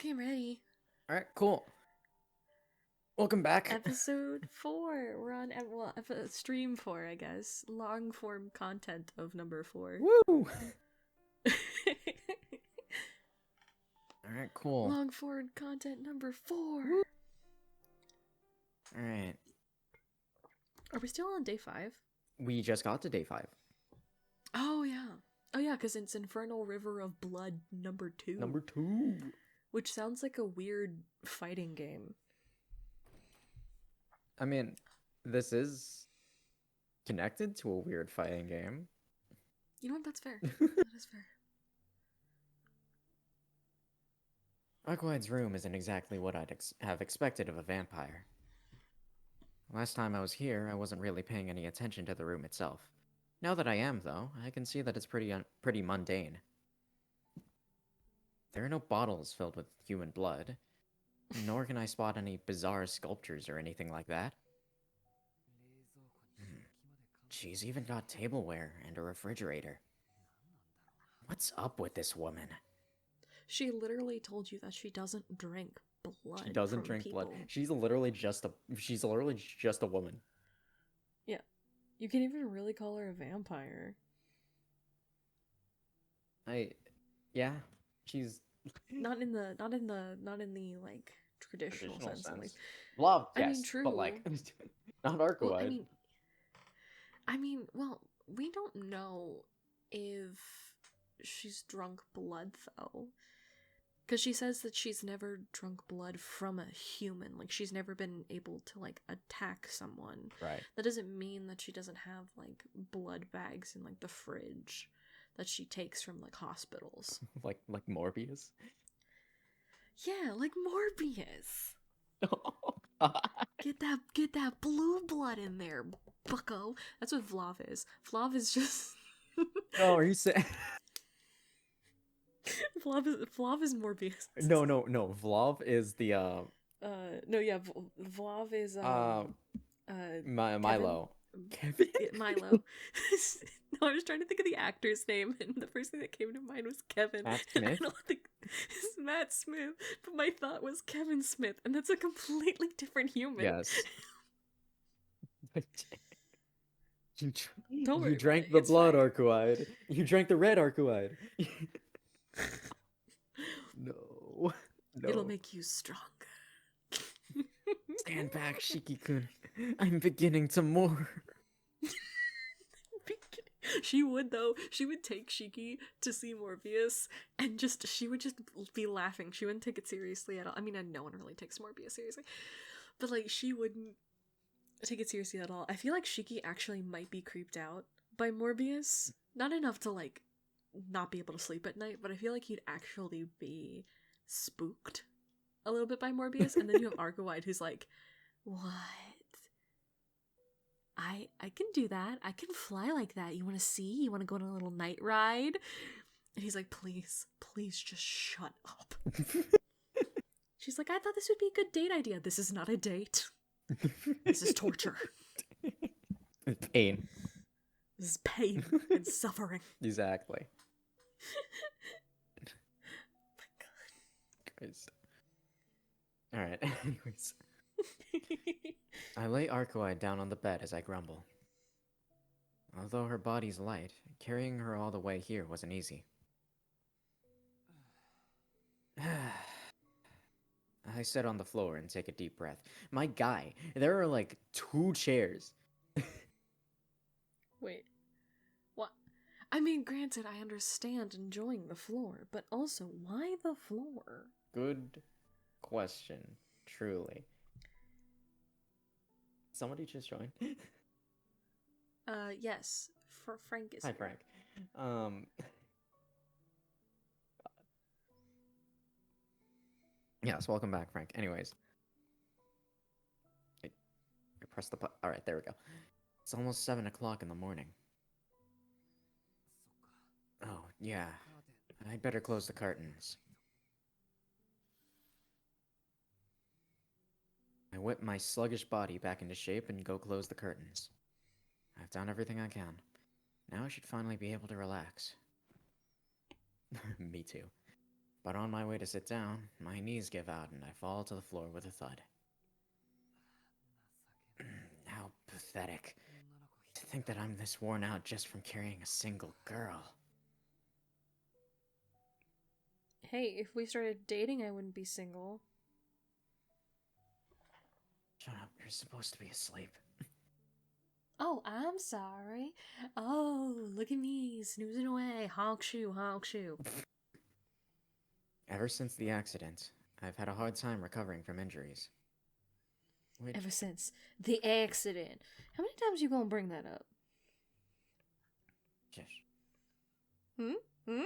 Okay, I'm ready. Alright, cool. Welcome back. Episode 4. We're on stream 4, I guess. Long form content of number 4. Woo! Alright, cool. Long form content number 4. Alright. Are we still on day 5? We just got to day 5. Oh, yeah. Oh, yeah, because it's Infernal River of Blood number 2. Number 2. Which sounds like a weird fighting game. I mean, this is connected to a weird fighting game. You know what? That's fair. That is fair. Arkwride's room isn't exactly what I'd have expected of a vampire. Last time I was here, I wasn't really paying any attention to the room itself. Now that I am, though, I can see that it's pretty mundane. There are no bottles filled with human blood, nor can I spot any bizarre sculptures or anything like that. She's even got tableware and a refrigerator. What's up with this woman? She literally told you that she doesn't drink blood. She doesn't from drink people. blood. She's literally just a woman. Yeah. You can even really call her a vampire. Yeah, she's not in the like traditional sense. Like, love, I yes, mean, true, but like not Arkwide. Well, I mean, well, we don't know if she's drunk blood though, because she says that she's never drunk blood from a human. Like, she's never been able to like attack someone. Right. That doesn't mean that she doesn't have like blood bags in like the fridge that she takes from like hospitals. like Morbius. Yeah, like Morbius. Get that blue blood in there, bucko. That's what Vlav is. Vlav is just Oh, are you saying Vlav is Morbius. No. Vlav is the no, yeah, Vlav is Milo. Kevin? Milo. No, I was trying to think of the actor's name, and the first thing that came to mind was Kevin. Matt Smith? I don't think it's Matt Smith, but my thought was Kevin Smith, and that's a completely different human. Yes. Don't worry You drank about it. the It's blood, fine. Arkwide. You drank the red Arkwide. No. It'll make you stronger. Stand back, Shiki-kun. I'm beginning to more. She would, though. She would take Shiki to see Morbius, and she would just be laughing. She wouldn't take it seriously at all. I mean, no one really takes Morbius seriously, but like, she wouldn't take it seriously at all. I feel like Shiki actually might be creeped out by Morbius. Not enough to like not be able to sleep at night, but I feel like he'd actually be spooked a little bit by Morbius. And then you have Arkwide, who's like, what? I can do that. I can fly like that. You want to see? You want to go on a little night ride? And he's like, please just shut up. She's like, I thought this would be a good date idea. This is not a date. This is torture. Pain. This is pain and suffering. Exactly. Oh my God. Alright, anyways. I lay Arkwide down on the bed as I grumble. Although her body's light, carrying her all the way here wasn't easy. I sit on the floor and take a deep breath. My guy, there are like 2 chairs. Wait. What? I mean, granted, I understand enjoying the floor, but also, why the floor? Good question, truly. Somebody just joined? Yes. Frank is Hi, here. Frank. Yes, welcome back, Frank. Anyways. I pressed the button. Alright, there we go. It's almost 7 o'clock in the morning. Oh, yeah. I'd better close the curtains. I whip my sluggish body back into shape and go close the curtains. I've done everything I can. Now I should finally be able to relax. Me too. But on my way to sit down, my knees give out and I fall to the floor with a thud. How pathetic. To think that I'm this worn out just from carrying a single girl. Hey, if we started dating, I wouldn't be single. Shut up, you're supposed to be asleep. Oh, I'm sorry. Oh, look at me, snoozing away. Honk shoe, honk shoe. Ever since the accident, I've had a hard time recovering from injuries. Which... Ever since the accident. How many times you gonna bring that up? Shush. Hmm? Mhm.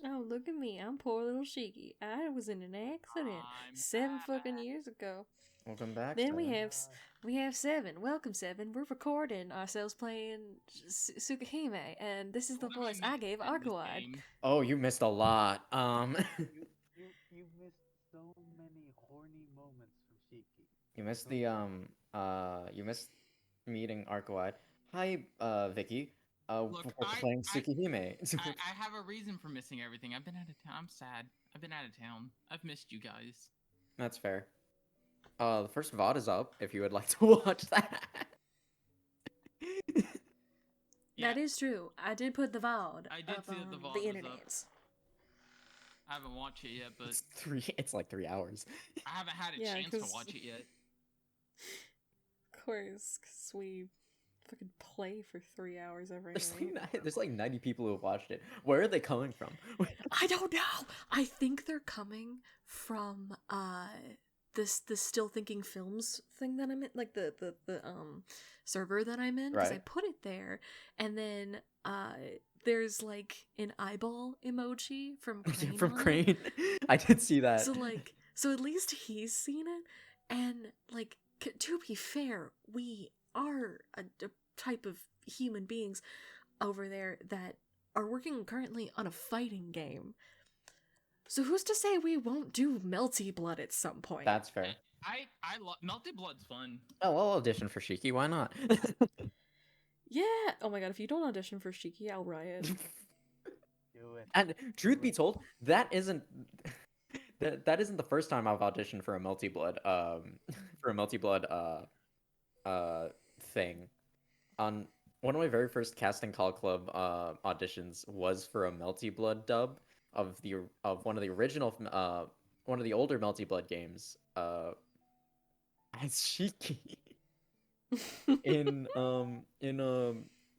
Oh, look at me. I'm poor little Shiki. I was in an accident 7 fucking years ago. Welcome back, Then we Seven. have Seven. Welcome, Seven. We're recording ourselves playing Tsukihime, and this is the voice I gave Arkwad. Oh, you missed a lot. You missed so many horny moments from Shiki. You missed the you missed meeting Arkawad. Hi, Vicky. Look, We're playing Tsukihime. I have a reason for missing everything. I've been out of town. I'm sad. I've been out of town. I've missed you guys. That's fair. The first VOD is up if you would like to watch that. That is true. I did put the VOD I did up see that the on VOD the was up. internet. I haven't watched it yet, but It's like 3 hours. I haven't had a Yeah, chance to 'cause- watch it yet. Of course, because we fucking play for 3 hours every There's night. there's like 90 people who have watched it. Where are they coming from? I don't know. I think they're coming from this Still Thinking Films thing that I'm in, like the server that I'm in, because I Right. put it there, and then there's like an eyeball emoji from Crane. From on it. Crane. I did see that. So at least he's seen it, and like to be fair, we are a type of human beings over there that are working currently on a fighting game. So who's to say we won't do Melty Blood at some point? That's fair. I love Melted Blood's fun. Oh, I'll audition for Shiki. Why not? Yeah. Oh my god, if you don't audition for Shiki, I'll riot. Do it. And truth be told, that isn't the first time I've auditioned for a multi-blood thing. On one of my very first casting call club auditions was for a multi-blood dub of one of the original one of the older multi-blood games as Shiki in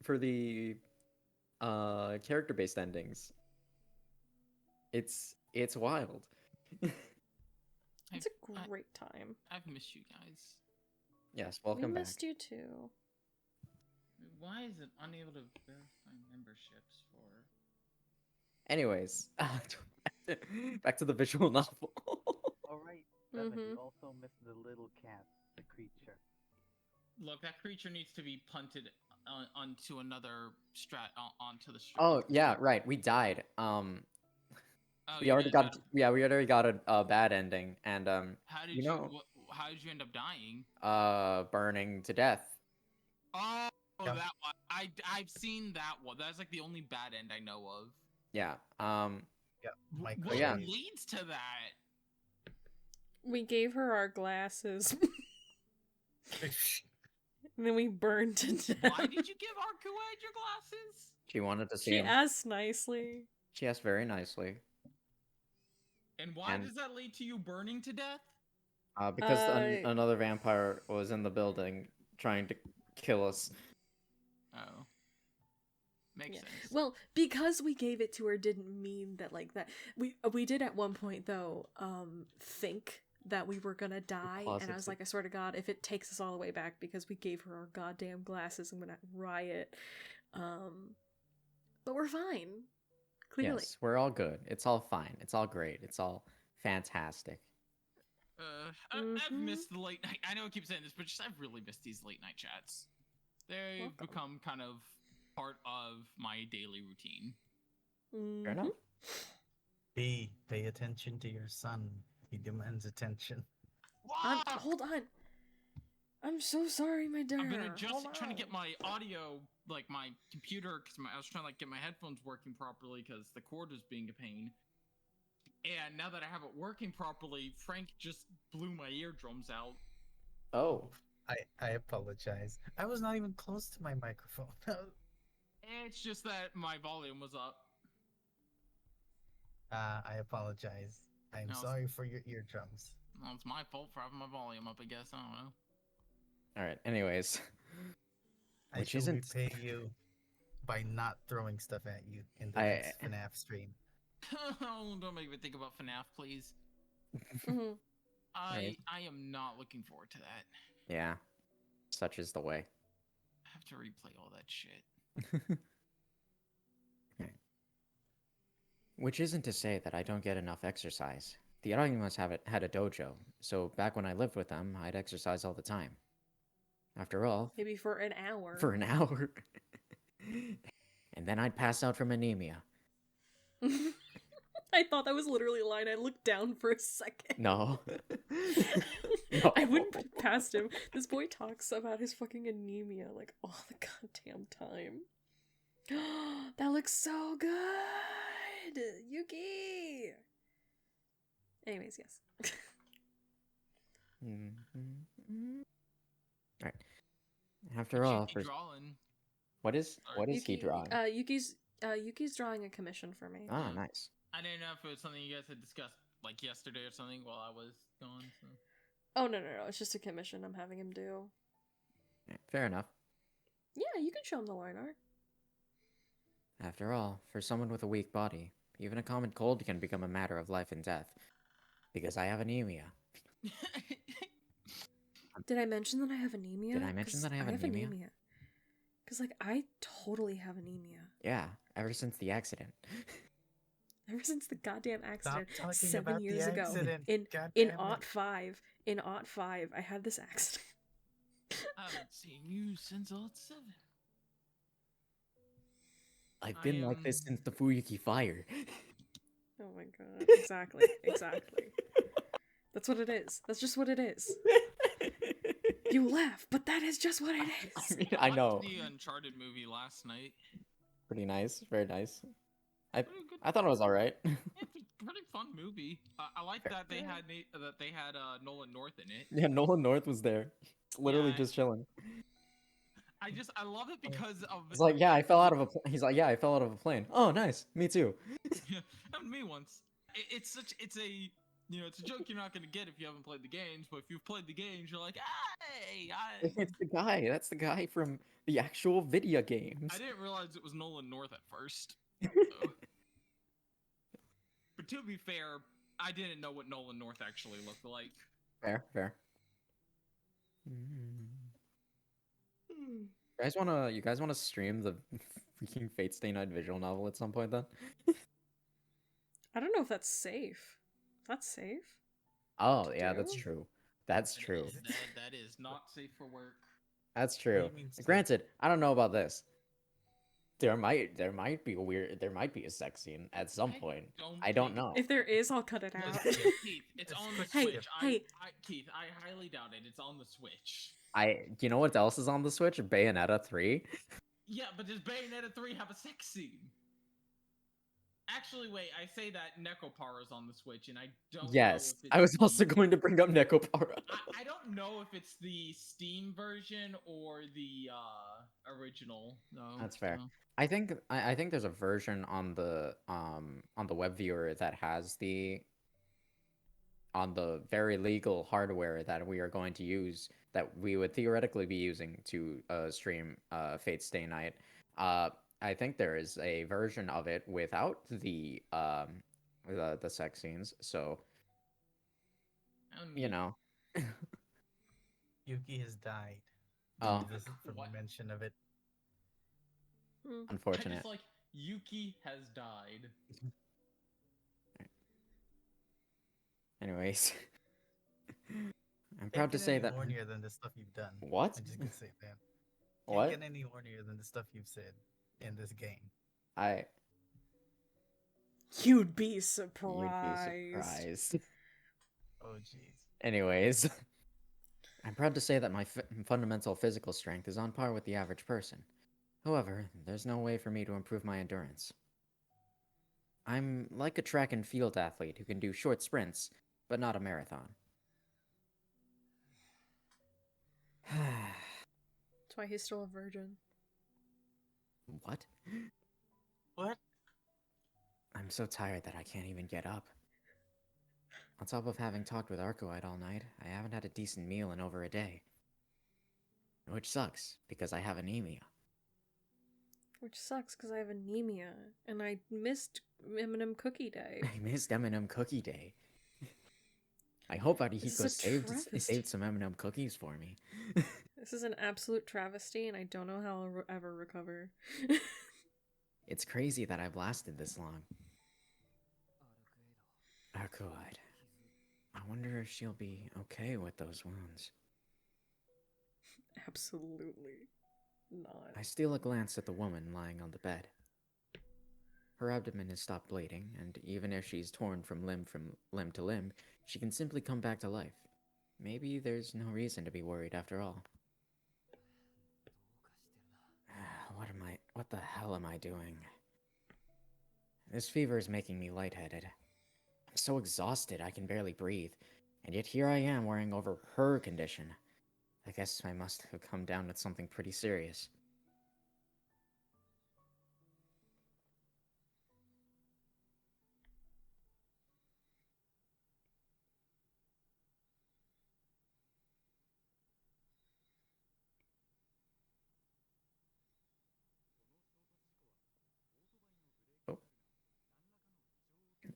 for the character-based endings. It's wild. It's a great time. I've missed you guys. Yes, We welcome back. missed you too. Why is it unable to verify memberships for? Anyways, back to the visual novel. Alright, Seven, Mhm. you also missed the little cat, the creature. Look, that creature needs to be punted onto another onto the strat. Oh yeah, right. We died. Oh, We you already did? got we already got a bad ending, and How did you know, how did you end up dying? burning to death. Oh, Yeah. that one. I've seen that one. That's like the only bad end I know of. Yeah. Yeah, my What yeah. leads to that? We gave her our glasses. And then we burned to death. Why did you give Arcuad your glasses? She wanted to see She him. asked nicely. She asked very nicely. And why And- does that lead to you burning to death? Because another vampire was in the building trying to kill us. Oh. Makes sense. Well, because we gave it to her didn't mean that like that. We did at one point though think that we were gonna die, and I was Positive. like, I swear to God, if it takes us all the way back because we gave her our goddamn glasses, I'm gonna riot. But we're fine. Clearly. Yes, we're all good. It's all fine. It's all great. It's all fantastic. I've Mhm. missed the late night. I know I keep saying this, but just I've really missed these late night chats. They've Welcome. become kind of part of my daily routine. Fair Mhm. enough. Pay attention to your son. He demands attention. Hold on. I'm so sorry, my dear. I've been adjusting, Hold trying to get on. my audio, like my computer, because I was trying to like get my headphones working properly because the cord was being a pain. And now that I have it working properly, Frank just blew my eardrums out. Oh. I apologize. I was not even close to my microphone. It's just that my volume was up. I apologize. I'm No, sorry for your eardrums. Well, it's my fault for having my volume up, I guess. I don't know. Alright, anyways. I Which shall isn't... repay you by not throwing stuff at you in the I- next FNAF stream. Oh, don't make me think about FNAF, please. Mhm. Right. I am not looking forward to that. Yeah. Such is the way. I have to replay all that shit. Which isn't to say that I don't get enough exercise. The Aragimas had a dojo, so back when I lived with them, I'd exercise all the time. After all, Maybe for an hour. for an hour. And then I'd pass out from anemia. I thought that was literally a line. I looked down for a second. No. I wouldn't put it past him. This boy talks about his fucking anemia like all the goddamn time. That looks so good! Yuki! Anyways, yes. Alright. After all, Yuki drawing. what is he drawing? Yuki's drawing a commission for me. Ah, nice. I didn't know if it was something you guys had discussed like yesterday or something while I was gone. So. Oh, no. It's just a commission I'm having him do. Yeah, fair enough. Yeah, you can show him the line art. After all, for someone with a weak body, even a common cold can become a matter of life and death. Because I have anemia. Did I mention that I have anemia? Did I mention that I have anemia? Because, like, I totally have anemia. Yeah, ever since the accident. Ever since the goddamn accident talking 7 about the years ago. accident, In goddammit. '05. In '05, I had this accident. I haven't seen you since '07. I've been like this since the Fuyuki fire. Oh my god. Exactly. That's what it is. That's just what it is. You laugh, but that is just what it is. I mean, I know. watched the Uncharted movie last night. Pretty nice. Very nice. Pretty good. I thought it was alright. It's a pretty fun movie. I like that they had Nolan North in it. Yeah, Nolan North was there. It's literally Yeah. just chilling. I love it because of. He's like, yeah, I fell out of a. He's like, yeah, I fell out of a plane. Oh, nice. Me too. Happened to me once. It's a joke you're not gonna get if you haven't played the games, but if you've played the games, you're like, hey, It's the guy. That's the guy from the actual video games. I didn't realize it was Nolan North at first. So. But to be fair, I didn't know what Nolan North actually looked like. Fair. You guys wanna stream the freaking Fate Stay Night visual novel at some point then? I don't know if that's safe. That's safe? Oh, To yeah, that's do? true. That's true. That is not safe for work. That's What true. do you mean safe? Granted, I don't know about this. There might be a sex scene at some point. I don't think- know. If there is, I'll cut it out. Keith, it's It's on the quick Switch. Hey. Keith, I highly doubt it. It's on the Switch. You know what else is on the Switch? Bayonetta 3. Yeah, but does Bayonetta 3 have a sex scene? Actually, wait, I say that Nekopara's on the Switch, and I don't Yes, know if I was it's also the- going to bring up Nekopara. I don't know if it's the Steam version or the original. No, That's fair. so- I think there's a version on the web viewer that has on the very legal hardware that we are going to use, that we would theoretically be using to stream Fate Stay Night. I think there is a version of it without the sex scenes, so you know. Yuki has died. Oh, This is from What? mention of it. Hmm. I unfortunate. just like Yuki has died. Anyways, I'm Can't proud to get say any that. hornier than the stuff you've done. What? I'm just gonna say that. Can't What? get any hornier than the stuff you've said in this game. You'd be You'd be surprised. surprised. Oh jeez. Anyways, I'm proud to say that my fundamental physical strength is on par with the average person. However, there's no way for me to improve my endurance. I'm like a track and field athlete who can do short sprints, but not a marathon. That's why he's still a virgin. What? What? I'm so tired that I can't even get up. On top of having talked with Arcoide all night, I haven't had a decent meal in over a day. Which sucks, because I have anemia. Which sucks because I have anemia and I missed M&M Cookie Day. I missed M&M Cookie Day. I hope This is Arihiko a saved travesty. some M&M cookies for me. This is an absolute travesty and I don't know how I'll ever recover. It's crazy that I've lasted this long. Arcoide. I wonder if she'll be okay with those wounds. Absolutely not. I steal a glance at the woman lying on the bed. Her abdomen has stopped bleeding, and even if she's torn from limb to limb, she can simply come back to life. Maybe there's no reason to be worried after all. What the hell am I doing? This fever is making me lightheaded. I'm so exhausted I can barely breathe, and yet here I am worrying over her condition. I guess I must have come down with something pretty serious.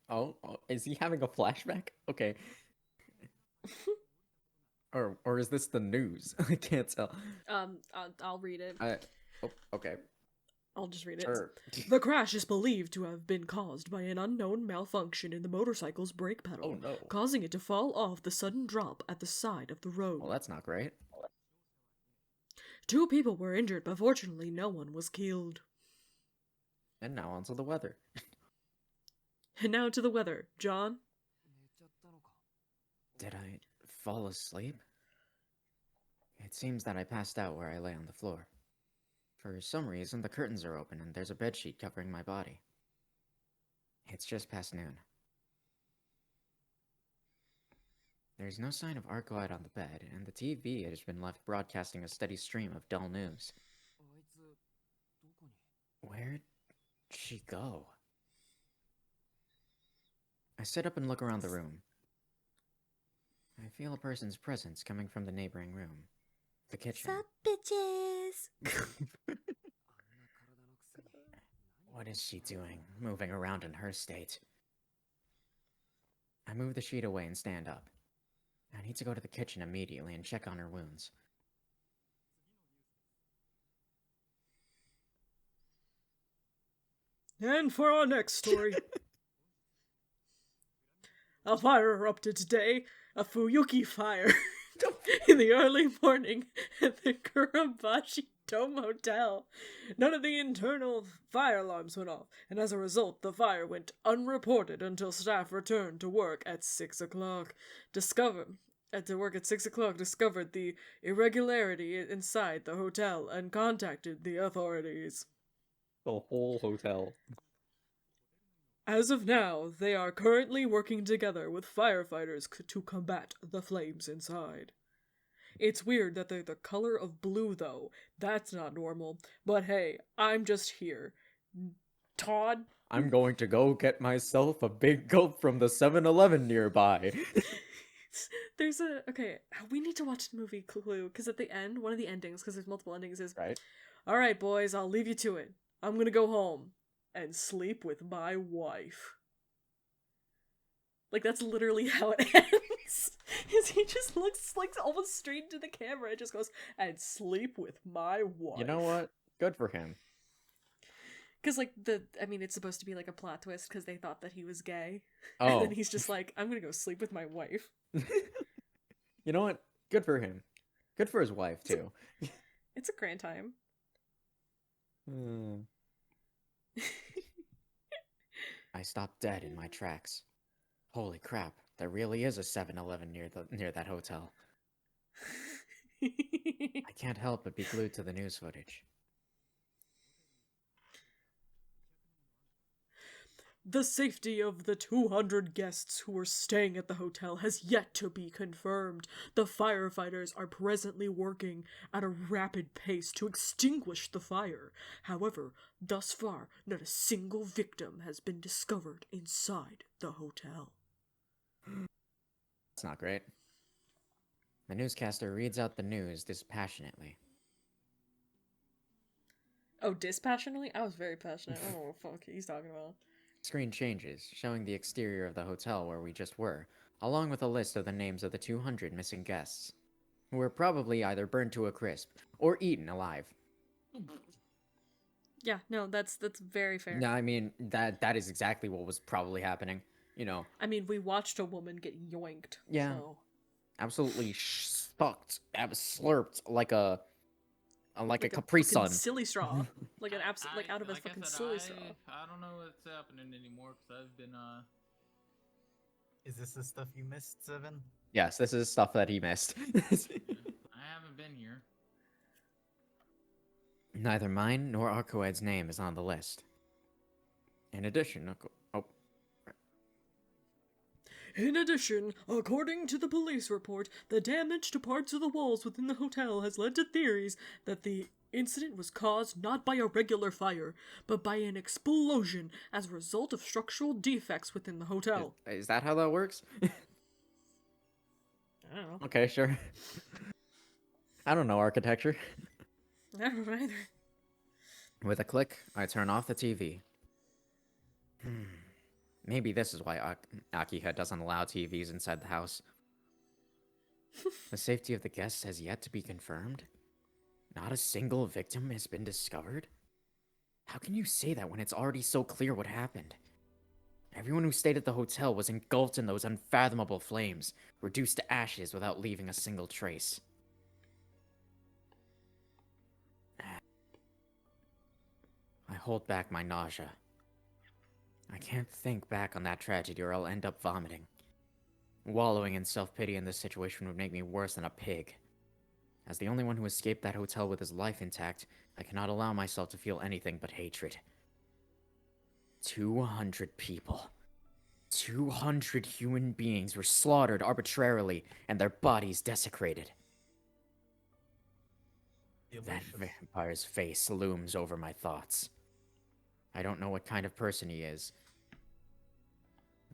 Oh, is he having a flashback? Okay. Or is this the news? I can't tell. I'll read it. Okay. I'll just read it. Sure. The crash is believed to have been caused by an unknown malfunction in the motorcycle's brake pedal, Oh no. causing it to fall off the sudden drop at the side of the road. Well, that's not great. 2 people were injured, but fortunately no one was killed. And now onto the weather. And now to the weather. John? Did I fall asleep? It seems that I passed out where I lay on the floor. For some reason, the curtains are open and there's a bedsheet covering my body. It's just past noon. There's no sign of Arcoide on the bed, and the TV has been left broadcasting a steady stream of dull news. Where'd she go? I sit up and look around the room. I feel a person's presence coming from the neighboring room. The kitchen. Sup, bitches? What is she doing, moving around in her state? I move the sheet away and stand up. I need to go to the kitchen immediately and check on her wounds. And for our next story. A fire erupted today, a Fuyuki fire, in the early morning at the Kurabashi Dome Hotel. None of the internal fire alarms went off, and as a result, the fire went unreported until staff returned to work at 6 o'clock. Discovered the irregularity inside the hotel and contacted the authorities. The whole hotel. As of now, they are currently working together with firefighters to combat the flames inside. It's weird that they're the color of blue, though. That's not normal. But hey, I'm just here. Todd? I'm going to go get myself a big gulp from the 7-Eleven nearby. Okay, we need to watch the movie Clue, because at the end, one of the endings, because there's multiple endings, is, Right? Alright, boys, I'll leave you to it. I'm gonna go home and sleep with my wife. Like, that's literally how it ends. Is he just looks like almost straight into the camera and just goes, and sleep with my wife. You know what? Good for him. Because, like, it's supposed to be like a plot twist because they thought that he was gay. Oh. And then he's just like, I'm gonna go sleep with my wife. You know what? Good for him. Good for his wife, too. It's a grand time. I stopped dead in my tracks. Holy crap, there really is a 7-Eleven near that hotel. I can't help but be glued to the news footage. The safety of the 200 guests who were staying at the hotel has yet to be confirmed. The firefighters are presently working at a rapid pace to extinguish the fire. However, thus far, not a single victim has been discovered inside the hotel. That's not great. The newscaster reads out the news dispassionately. Oh, dispassionately? I was very passionate. I don't know what the fuck he's talking about. Screen changes, showing the exterior of the hotel where we just were, along with a list of the names of the 200 missing guests, who were probably either burned to a crisp or eaten alive. Yeah, no, that's very fair. No, I mean, that is exactly what was probably happening. You know. I mean, we watched a woman get yoinked. Yeah. So. Absolutely sucked, slurped like a Capri Sun. Silly straw. Like an like out of a like fucking I said, silly straw. I don't know what's happening anymore because I've been Is this the stuff you missed, Seven? Yes, this is stuff that he missed. I haven't been here. Neither mine nor Arcoed's name is on the list. In addition, In addition, according to the police report, the damage to parts of the walls within the hotel has led to theories that the incident was caused not by a regular fire, but by an explosion as a result of structural defects within the hotel. Is that how that works? I don't know. Okay, sure. I don't know architecture. I don't know either. With a click, I turn off the TV. Maybe this is why Akiha doesn't allow TVs inside the house. The safety of the guests has yet to be confirmed. Not a single victim has been discovered. How can you say that when it's already so clear what happened? Everyone who stayed at the hotel was engulfed in those unfathomable flames, reduced to ashes without leaving a single trace. I hold back my nausea. I can't think back on that tragedy or I'll end up vomiting. Wallowing in self-pity in this situation would make me worse than a pig. As the only one who escaped that hotel with his life intact, I cannot allow myself to feel anything but hatred. 200 people. 200 human beings were slaughtered arbitrarily and their bodies desecrated. That vampire's face looms over my thoughts. I don't know what kind of person he is,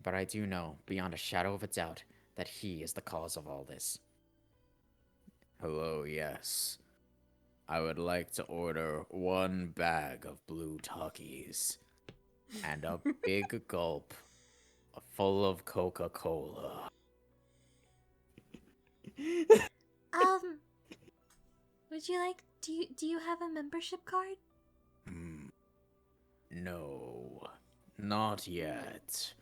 but I do know, beyond a shadow of a doubt, that he is the cause of all this. Hello, yes. I would like to order 1 bag of blue Takis and a big gulp full of Coca-Cola. Would you like, do you have a membership card? No, not yet.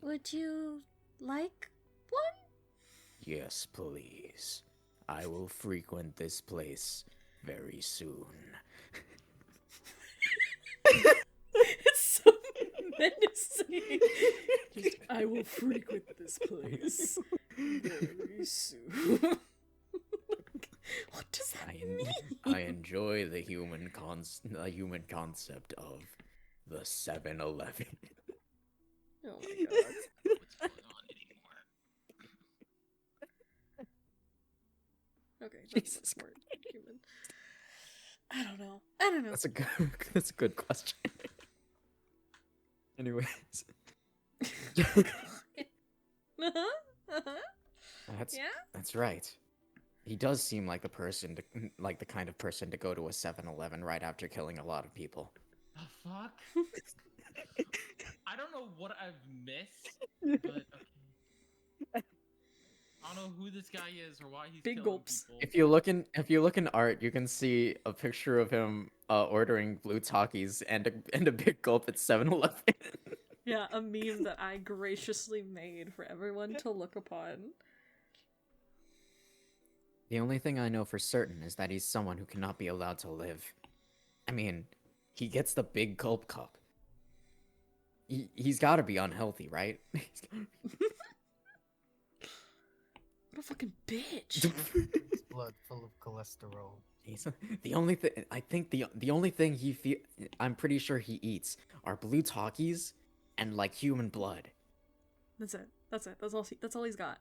Would you like one? Yes, please. I will frequent this place very soon. It's so menacing. Just, I will frequent this place very soon. What does that mean? I enjoy the human concept of the 7-Eleven. Oh my god. What's going on anymore? Okay, that's more human. I don't know. That's a good question. Anyways. That's right. He does seem like the kind of person to go to a 7-Eleven right after killing a lot of people. The fuck? I don't know what I've missed, but okay. I don't know who this guy is or why he's Big killing gulps. people. If you look in art, you can see a picture of him ordering blue Takis and a big gulp at 7-Eleven. Yeah, a meme that I graciously made for everyone to look upon. The only thing I know for certain is that he's someone who cannot be allowed to live. I mean, he gets the big gulp cup. He's got to be unhealthy, right? What a fucking bitch. His blood full of cholesterol. He's the only thing I think the only thing I'm pretty sure he eats are blue talkies and like human blood. That's it. That's it. That's all he's got.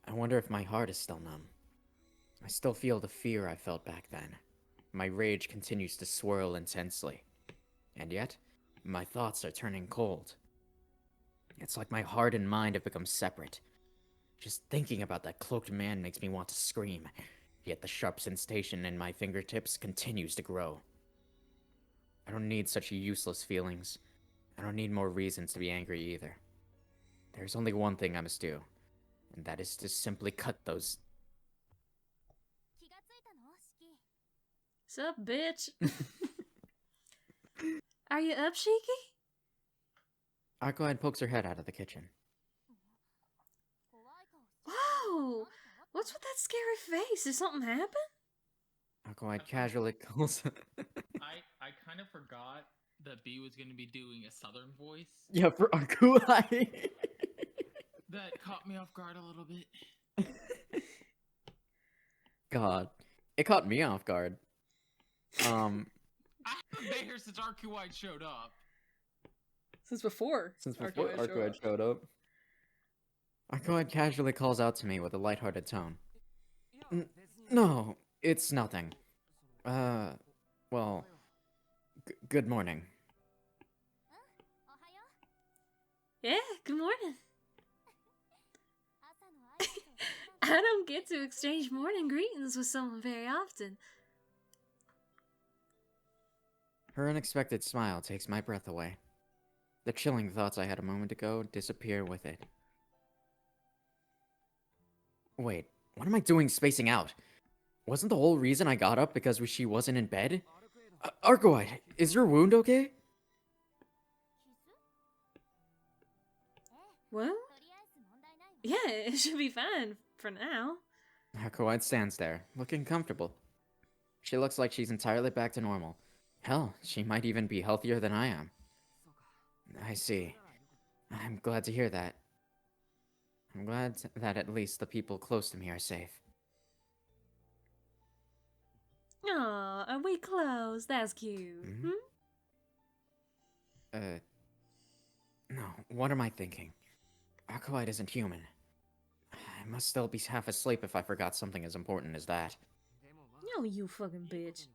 I wonder if my heart is still numb. I still feel the fear I felt back then. My rage continues to swirl intensely. And yet, my thoughts are turning cold. It's like my heart and mind have become separate. Just thinking about that cloaked man makes me want to scream, yet the sharp sensation in my fingertips continues to grow. I don't need such useless feelings. I don't need more reasons to be angry either. There's only one thing I must do, and that is to simply cut those... Sup, bitch? Are you up, Shiki? Arcoide pokes her head out of the kitchen. Whoa! What's with that scary face? Did something happen? Arcoide casually calls... I kind of forgot that B was going to be doing a southern voice. Yeah, for Arcoide! That caught me off guard a little bit. God. It caught me off guard. I haven't been here since RQI showed up. Since before Arcoide showed up. Arcoide casually calls out to me with a lighthearted tone. No, it's nothing. Well, good morning. Yeah, good morning. I don't get to exchange morning greetings with someone very often. Her unexpected smile takes my breath away. The chilling thoughts I had a moment ago disappear with it. Wait, what am I doing spacing out? Wasn't the whole reason I got up because she wasn't in bed? Arcoide, is your wound okay? Well, yeah, it should be fine for now. Arcoide stands there, looking comfortable. She looks like she's entirely back to normal. Hell, she might even be healthier than I am. I see. I'm glad to hear that. I'm glad that at least the people close to me are safe. Aw, are we close? That's cute. Mhm. No, what am I thinking? Arcoide isn't human. I must still be half asleep if I forgot something as important as that. No, you fucking bitch.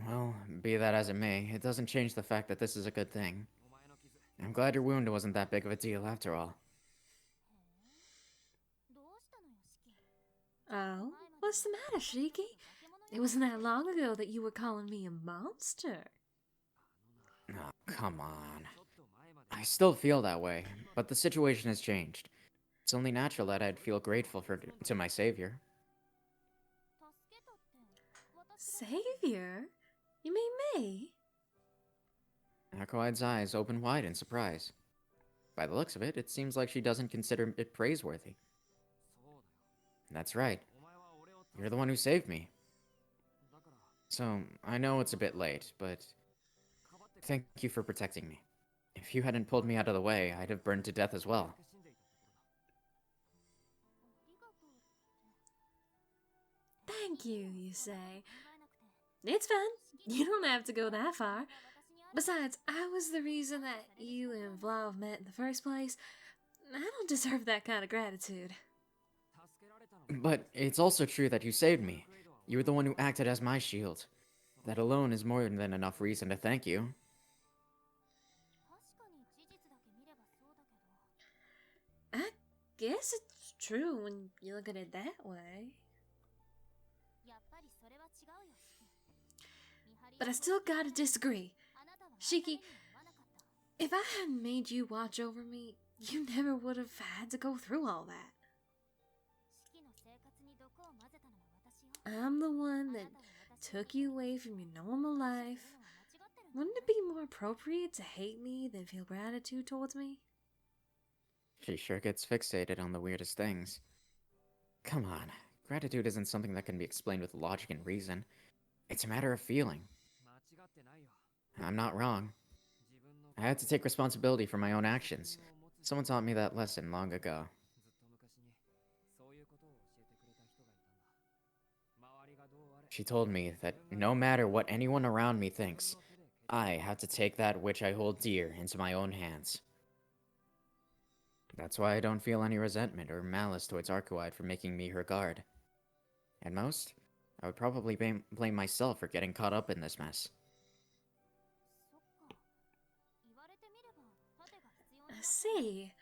Well, be that as it may, it doesn't change the fact that this is a good thing. I'm glad your wound wasn't that big of a deal after all. Oh, what's the matter, Shiki? It wasn't that long ago that you were calling me a monster. Oh, come on. I still feel that way, but the situation has changed. It's only natural that I'd feel grateful to my savior. Savior? You mean me? Arcoide's eyes open wide in surprise. By the looks of it, it seems like she doesn't consider it praiseworthy. That's right. You're the one who saved me. So, I know it's a bit late, but thank you for protecting me. If you hadn't pulled me out of the way, I'd have burned to death as well. Thank you, you say. It's fine. You don't have to go that far. Besides, I was the reason that you and Vlav met in the first place. I don't deserve that kind of gratitude. But it's also true that you saved me. You were the one who acted as my shield. That alone is more than enough reason to thank you. I guess it's true when you look at it that way. But I still gotta disagree. Shiki, if I hadn't made you watch over me, you never would have had to go through all that. I'm the one that took you away from your normal life. Wouldn't it be more appropriate to hate me than feel gratitude towards me? She sure gets fixated on the weirdest things. Come on, gratitude isn't something that can be explained with logic and reason. It's a matter of feeling. I'm not wrong. I had to take responsibility for my own actions, Someone taught me that lesson long ago. She told me that no matter what anyone around me thinks, I have to take that which I hold dear into my own hands. That's why I don't feel any resentment or malice towards Arcuide for making me her guard. At most, I would probably blame myself for getting caught up in this mess. I see.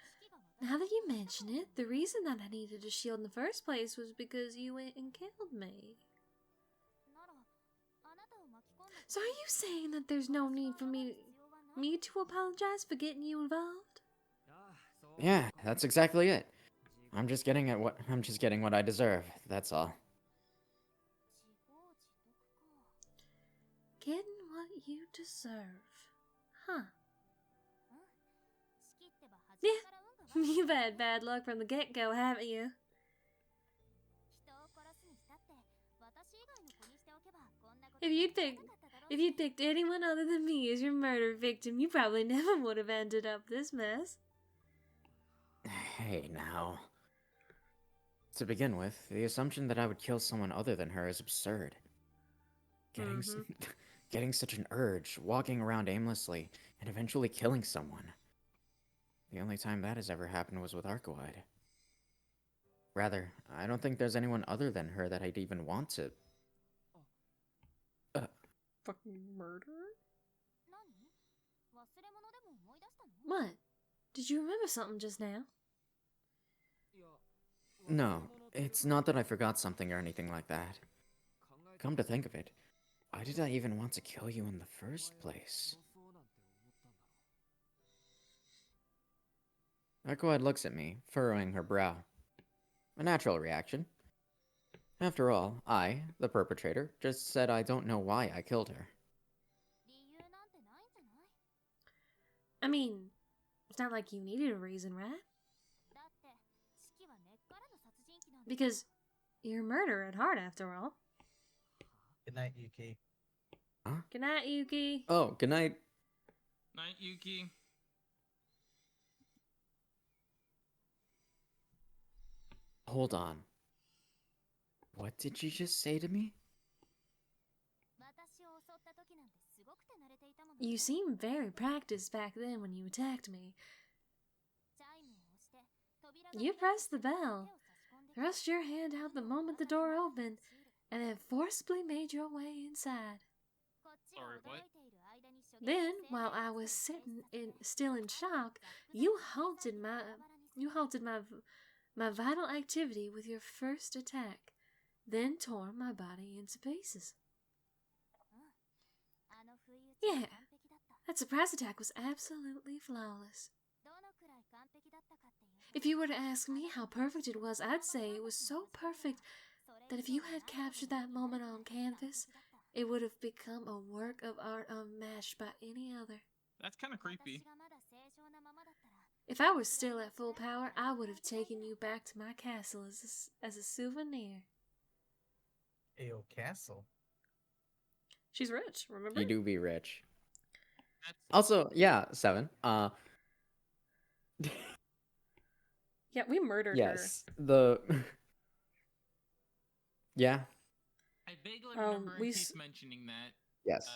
Now that you mention it, the reason that I needed a shield in the first place was because you went and killed me. So are you saying that there's no need for me to apologize for getting you involved? Yeah, that's exactly it. I'm just getting what I deserve, that's all. Getting what you deserve. Huh. Yeah, you've had bad luck from the get-go, haven't you? If you'd picked anyone other than me as your murder victim, you probably never would have ended up this mess. Hey, now. To begin with, the assumption that I would kill someone other than her is absurd. Getting such an urge, walking around aimlessly, and eventually killing someone. The only time that has ever happened was with Arcuide. Rather, I don't think there's anyone other than her that I'd even want to... Fucking murder? What? Did you remember something just now? No, it's not that I forgot something or anything like that. Come to think of it, why did I even want to kill you in the first place? Arcuide looks at me, furrowing her brow. A natural reaction. After all, I, the perpetrator, just said I don't know why I killed her. I mean, it's not like you needed a reason, right? Because you're a murderer at heart, after all. Good night, Yuki. Huh? Good night, Yuki. Oh, good night. Night, Yuki. Hold on. What did you just say to me? You seemed very practiced back then when you attacked me. You pressed the bell, thrust your hand out the moment the door opened, and then forcibly made your way inside. Sorry, what? Then, while I was still in shock, you halted my vital activity with your first attack, then tore my body into pieces. Yeah, that surprise attack was absolutely flawless. If you were to ask me how perfect it was, I'd say it was so perfect that if you had captured that moment on canvas, it would have become a work of art unmatched by any other. That's kind of creepy. If I were still at full power, I would have taken you back to my castle as a souvenir. Ayo, castle. She's rich, remember? You do be rich. That's Also, yeah, 7. Yeah, we murdered Yes, the... Yeah, I vaguely remember we Keith mentioning that. yes.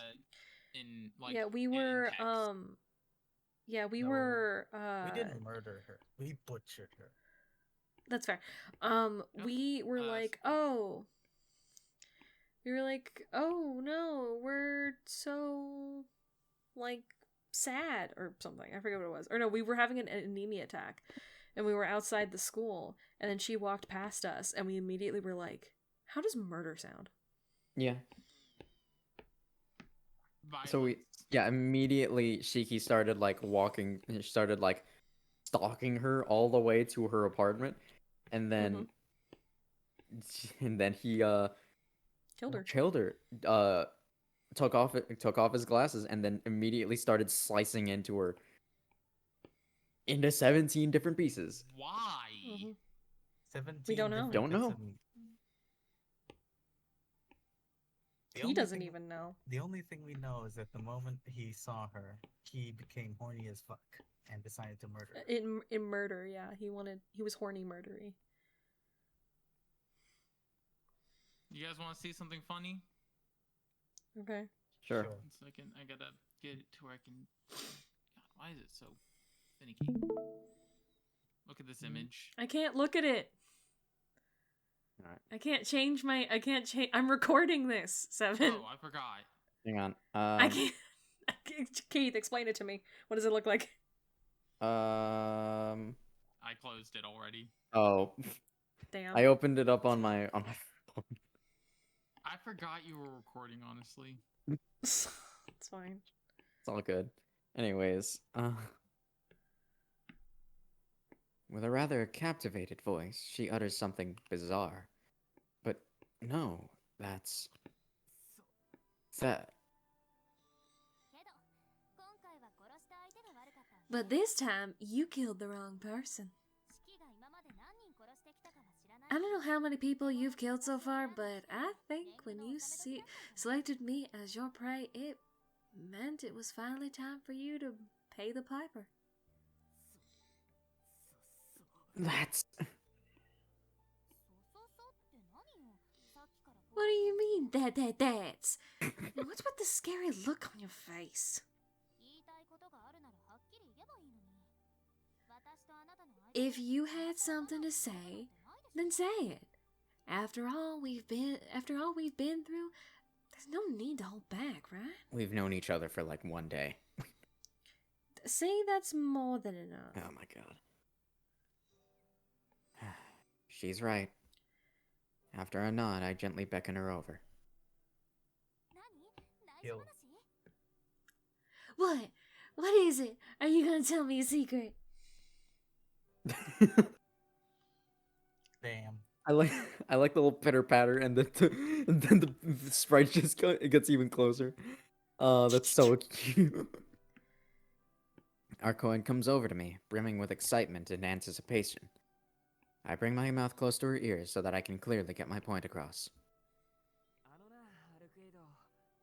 In her. like Yeah, we in were, text. No, were, We didn't murder her. We butchered her. That's fair. Yep. We were like, oh. We were like, oh no, we're so, like, sad or something. I forget what it was. Or no, we were having an anemia attack. And we were outside the school. And then she walked past us. And we immediately were like, how does murder sound? Yeah. Violence. So immediately Shiki started like stalking her all the way to her apartment, and then he Killed her. took off his glasses and then immediately started slicing into 17 different pieces. Why? 17 We don't know. different Don't bits know. of meat. The He only doesn't thing- even know. The only thing we know is that the moment he saw her, he became horny as fuck and decided to murder her. In murder, yeah. He was horny murdery. You guys want to see something funny? Okay. Sure. One second, I gotta get it to where I can. God, why is it so finicky? Look at this image. I can't look at it. Alright. I can't change. I'm recording this, Seven. Oh, I forgot. Hang on. I can't. Keith, explain it to me. What does it look like? I closed it already. Oh, Damn. I opened it up on my phone. I forgot you were recording, honestly. It's fine. It's all good. Anyways, with a rather captivated voice, she utters something bizarre. But no, that's that. But this time, you killed the wrong person. I don't know how many people you've killed so far, but I think when you selected me as your prey, it meant it was finally time for you to pay the piper. That's What do you mean, that's? What's with the scary look on your face? If you had something to say, then say it. After all we've been through, there's no need to hold back, right? we've known each other for like one day. See, that's more than enough. Oh my god. She's right. After a nod, I gently beckon her over. Kill. What? What is it? Are you gonna tell me a secret? Damn. I like the little pitter patter, and then the sprite just it gets even closer. Oh, that's so cute. Our coin comes over to me, brimming with excitement and anticipation. I bring my mouth close to her ears so that I can clearly get my point across.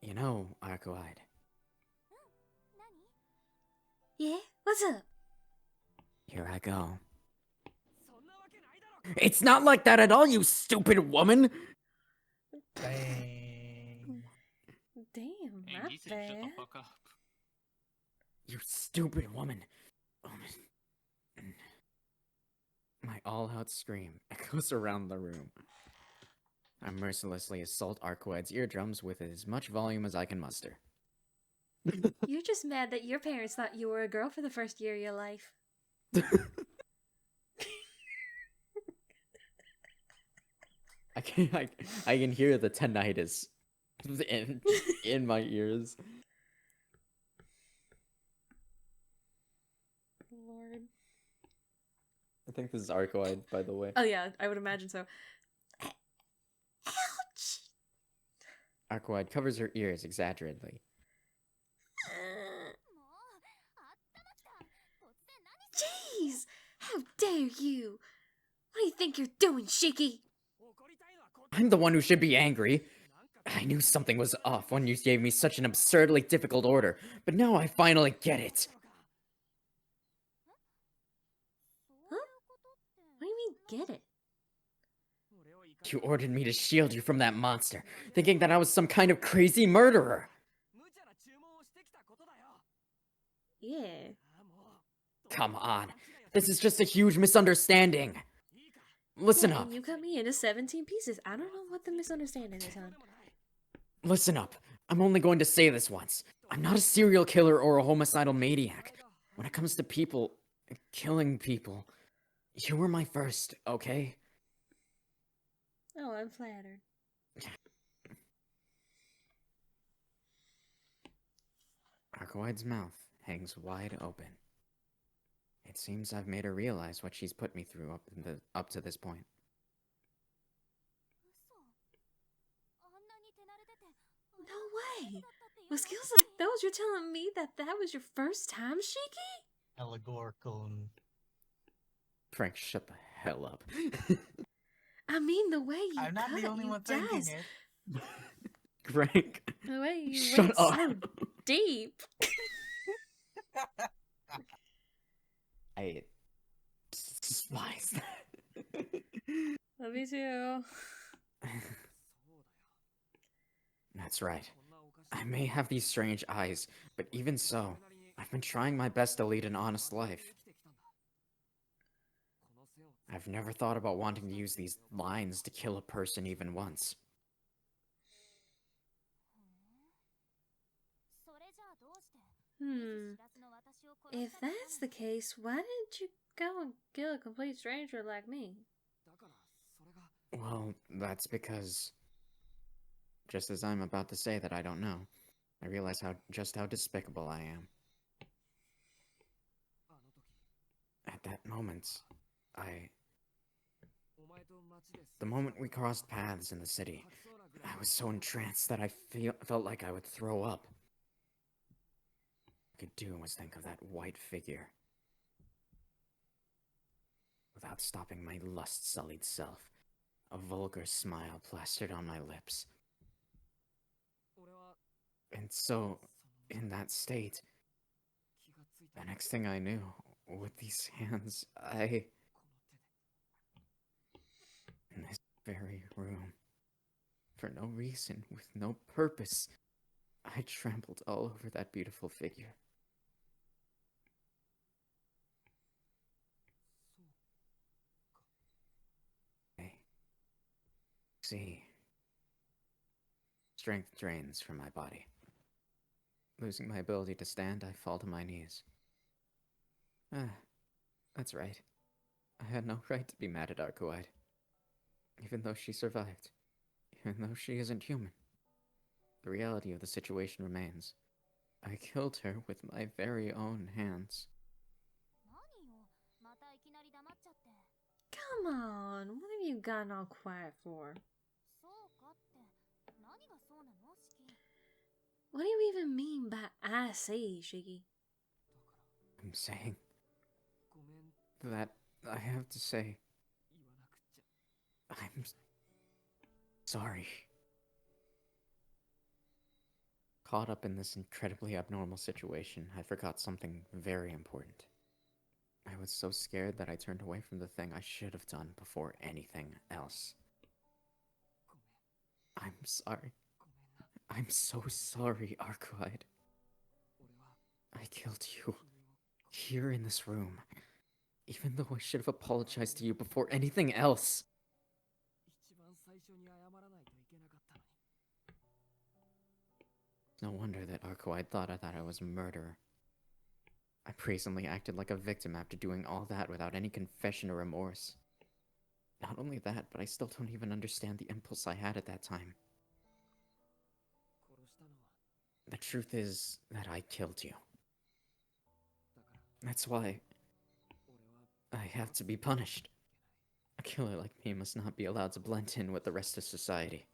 You know, Arcoide, Yeah? What's up? here I go. It's not like that at all, you stupid woman! Dang. Damn, Hey, not he said shut the bad. fuck up. You stupid woman. My all-out scream echoes around the room. I mercilessly assault Arcoide's eardrums with as much volume as I can muster. You're just mad that your parents thought you were a girl for the first year of your life. I can hear the tinnitus in my ears. Lord. I think this is Arcoide, by the way. Oh yeah, I would imagine so. Ouch! Arcoide covers her ears exaggeratedly. Jeez! How dare you! What do you think you're doing, Shiki? I'm the one who should be angry. I knew something was off when you gave me such an absurdly difficult order, but now I finally get it. Huh? What do you mean, get it? You ordered me to shield you from that monster, thinking that I was some kind of crazy murderer. Yeah. Come on, this is just a huge misunderstanding. Listen Yeah, up. and you cut me into 17 pieces. I don't know what the misunderstanding is, hon. Listen up. I'm only going to say this once. I'm not a serial killer or a homicidal maniac. When it comes to people, killing people, you were my first, okay? Oh, I'm flattered. Arcoide's mouth hangs wide open. It seems I've made her realize what she's put me through up to this point. No way! With skills like those, you're telling me that was your first time, Shiki? Allegorical. Frank, shut the hell up. I mean, the way you I'm not cut, the only you one thinking does. it. Frank. The way you Shut went up. so deep. I despise that. Love you too. That's right. I may have these strange eyes, but even so, I've been trying my best to lead an honest life. I've never thought about wanting to use these lines to kill a person even once. If that's the case, why didn't you go and kill a complete stranger like me? Well, that's because... just as I'm about to say that I don't know, I realize just how despicable I am. At that moment, the moment we crossed paths in the city, I was so entranced that I felt like I would throw up. All I could do was think of that white figure. Without stopping my lust-sullied self, a vulgar smile plastered on my lips. And so, in that state, the next thing I knew, with these hands, in this very room, for no reason, with no purpose, I trampled all over that beautiful figure. See, strength drains from my body. Losing my ability to stand, I fall to my knees. That's right. I had no right to be mad at Arcuite. Even though she survived. Even though she isn't human. The reality of the situation remains. I killed her with my very own hands. Come on, what have you gotten all quiet for? What do you even mean by I see, Shiki? I'm saying that I have to say I'm sorry. Caught up in this incredibly abnormal situation, I forgot something very important. I was so scared that I turned away from the thing I should have done before anything else. I'm sorry. I'm so sorry, Arcuite. I killed you. Here in this room. Even though I should have apologized to you before anything else. No wonder that Arcuite thought I was a murderer. I brazenly acted like a victim after doing all that without any confession or remorse. Not only that, but I still don't even understand the impulse I had at that time. The truth is that I killed you. That's why I have to be punished. A killer like me must not be allowed to blend in with the rest of society.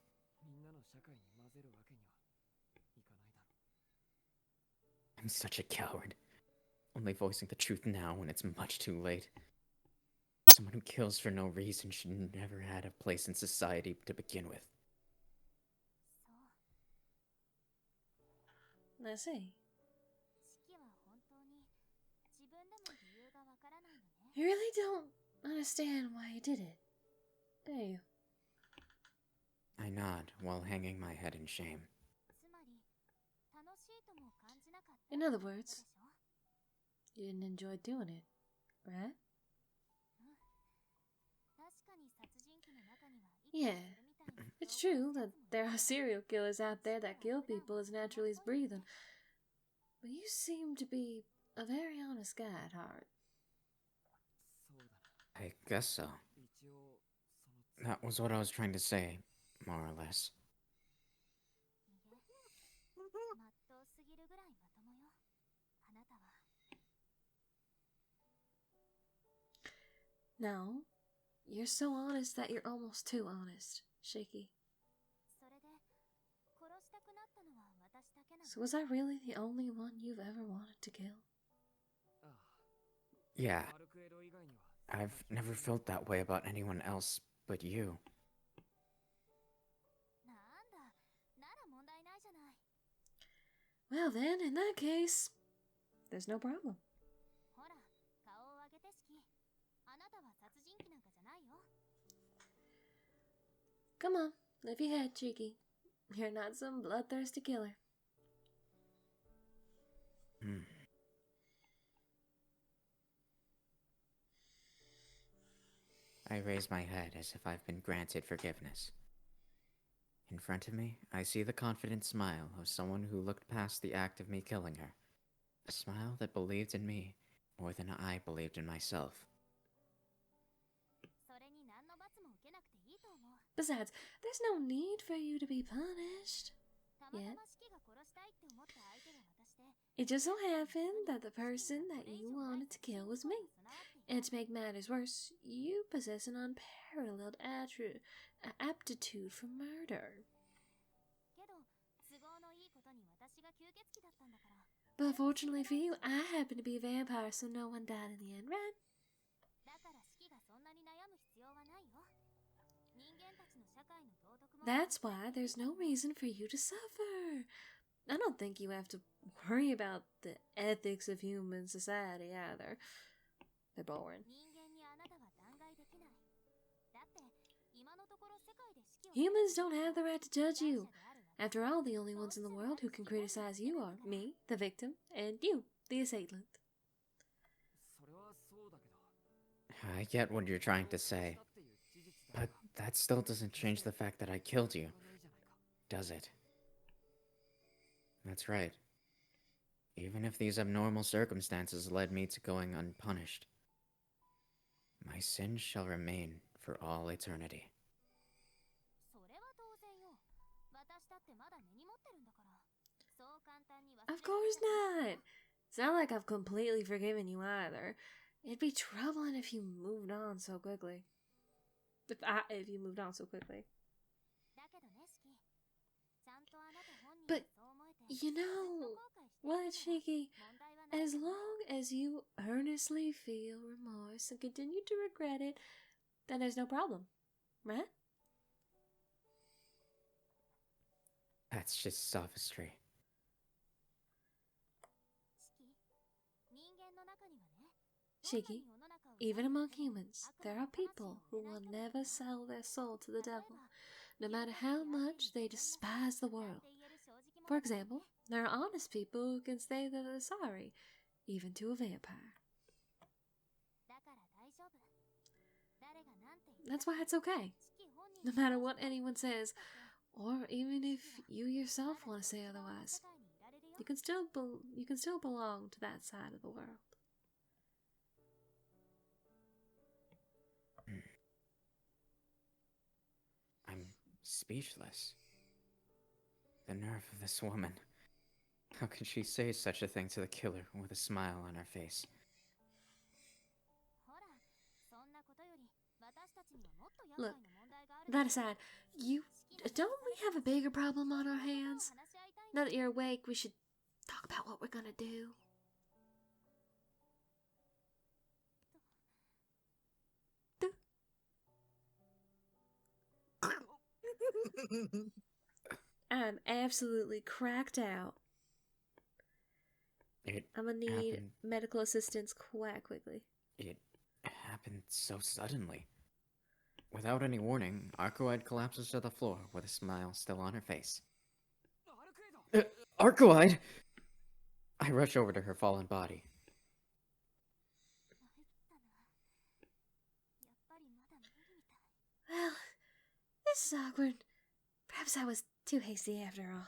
I'm such a coward. Only voicing the truth now when it's much too late. Someone who kills for no reason should never had a place in society to begin with. I see. You really don't understand why you did it, do you? I nod while hanging my head in shame. In other words, you didn't enjoy doing it, right? Yeah, it's true that there are serial killers out there that kill people as naturally as breathing, but you seem to be a very honest guy at heart. I guess so. That was what I was trying to say, more or less. No, you're so honest that you're almost too honest, Shaky. So was I really the only one you've ever wanted to kill? Yeah. I've never felt that way about anyone else but you. Well then, in that case, there's no problem. Come on, lift your head, Cheeky. You're not some bloodthirsty killer. I raise my head as if I've been granted forgiveness. In front of me, I see the confident smile of someone who looked past the act of me killing her. A smile that believed in me more than I believed in myself. Besides, there's no need for you to be punished. Yet. It just so happened that the person that you wanted to kill was me. And to make matters worse, you possess an unparalleled aptitude for murder. But fortunately for you, I happen to be a vampire, so no one died in the end, right? That's why there's no reason for you to suffer. I don't think you have to worry about the ethics of human society either. They're boring. Humans don't have the right to judge you. After all, the only ones in the world who can criticize you are me, the victim, and you, the assailant. I get what you're trying to say, but that still doesn't change the fact that I killed you, does it? That's right. Even if these abnormal circumstances led me to going unpunished, my sin shall remain for all eternity. Of course not. It's not like I've completely forgiven you either. It'd be troubling if you moved on so quickly. If you moved on so quickly. But, you know what, Shiki? As long as you earnestly feel remorse and continue to regret it, then there's no problem, right? That's just sophistry. Shiki, even among humans, there are people who will never sell their soul to the devil, no matter how much they despise the world. For example, there are honest people who can say that they're sorry, even to a vampire. That's why it's okay. No matter what anyone says, or even if you yourself want to say otherwise, you can still belong to that side of the world. I'm speechless. The nerve of this woman. How could she say such a thing to the killer with a smile on her face? Look, that aside, don't we have a bigger problem on our hands? Now that you're awake, we should talk about what we're gonna do. I'm absolutely cracked out. I'm gonna need medical assistance quite quickly. It happened so suddenly. Without any warning, Arcoide collapses to the floor with a smile still on her face. Arcoide! I rush over to her fallen body. Well, this is awkward. Perhaps I was too hasty after all.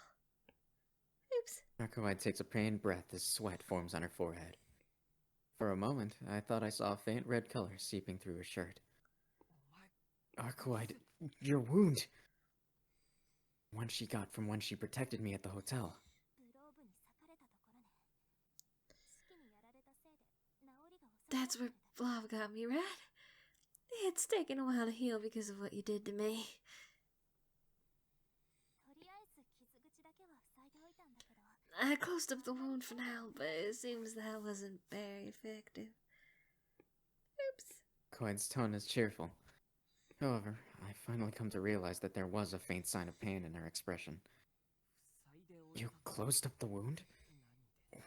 Oops. Arcoide takes a pained breath as sweat forms on her forehead. For a moment, I thought I saw a faint red color seeping through her shirt. Arcoide, your wound! One she got from when she protected me at the hotel. That's where love got me, right? It's taken a while to heal because of what you did to me. I closed up the wound for now, but it seems that wasn't very effective. Oops. Arcoide's tone is cheerful. However, I finally come to realize that there was a faint sign of pain in her expression. You closed up the wound?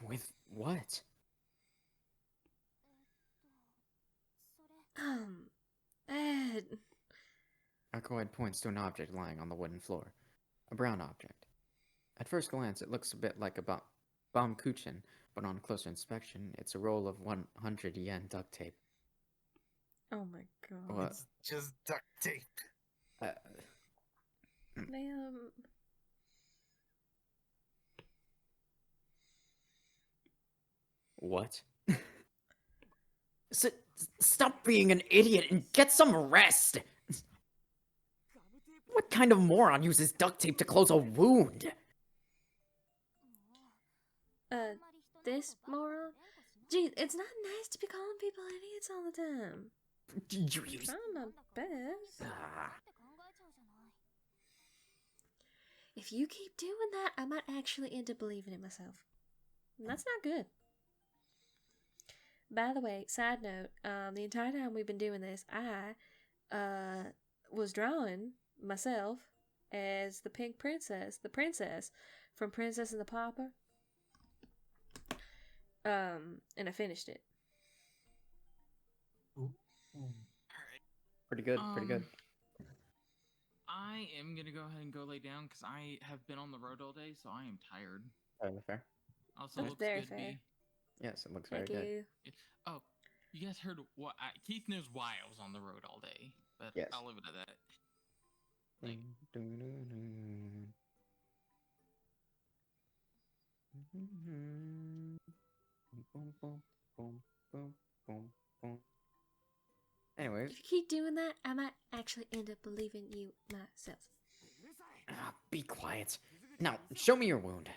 With what? Ed. Arcoid points to an object lying on the wooden floor. A brown object. At first glance, it looks a bit like a Baumkuchen, but on closer inspection, it's a roll of 100 yen duct tape. Oh my god. What? It's just duct tape. Ma'am. What? Stop being an idiot and get some rest! What kind of moron uses duct tape to close a wound? This moron? Gee, it's not nice to be calling people idiots all the time. You use... Trying my best. Ah. If you keep doing that, I might actually end up believing it myself. And that's not good. By the way, side note, the entire time we've been doing this, I was drawing myself as the pink princess, the princess from Princess and the Pauper. And I finished it. Ooh. Pretty good, pretty good. I am gonna go ahead and go lay down because I have been on the road all day, so I am tired. Fair. Also, That's looks very good, fair. B. Yes, it looks very Thank good. you. Oh, you guys heard what? Keith knows why I was on the road all day, but Yes. I'll leave it at that. Like, Anyways, If you keep doing that, I might actually end up believing you myself. be quiet. Now, show me your wound.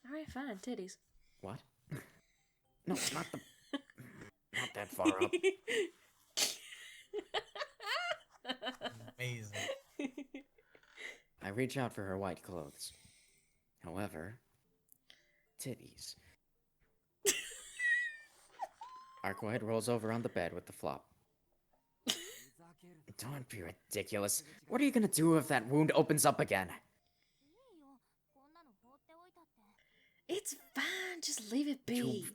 Alright, fine, titties. What? No, not the... not that far up. Amazing. I reach out for her white clothes. However, titties. Arcoid rolls over on the bed with the flop. Don't be ridiculous. What are you gonna do if that wound opens up again? It's fine, just leave it be.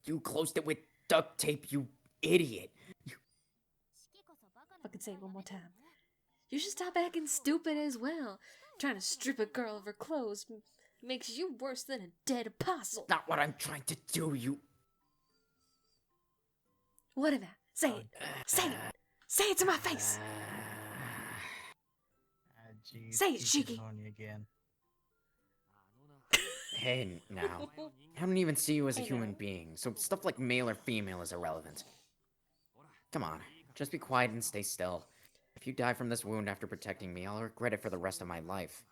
You closed it with duct tape, you idiot. Fucking say it one more time. You should stop acting stupid as well. Trying to strip a girl of her clothes makes you worse than a dead apostle. Not what I'm trying to do, you... What about? Say it. Say it. Say it to my face. Geez, Say it, Keith is Shiki. horny again. Hey, now. I don't even see you as a Hey, human now. being, so stuff like male or female is irrelevant. Come on, just be quiet and stay still. If you die from this wound after protecting me, I'll regret it for the rest of my life.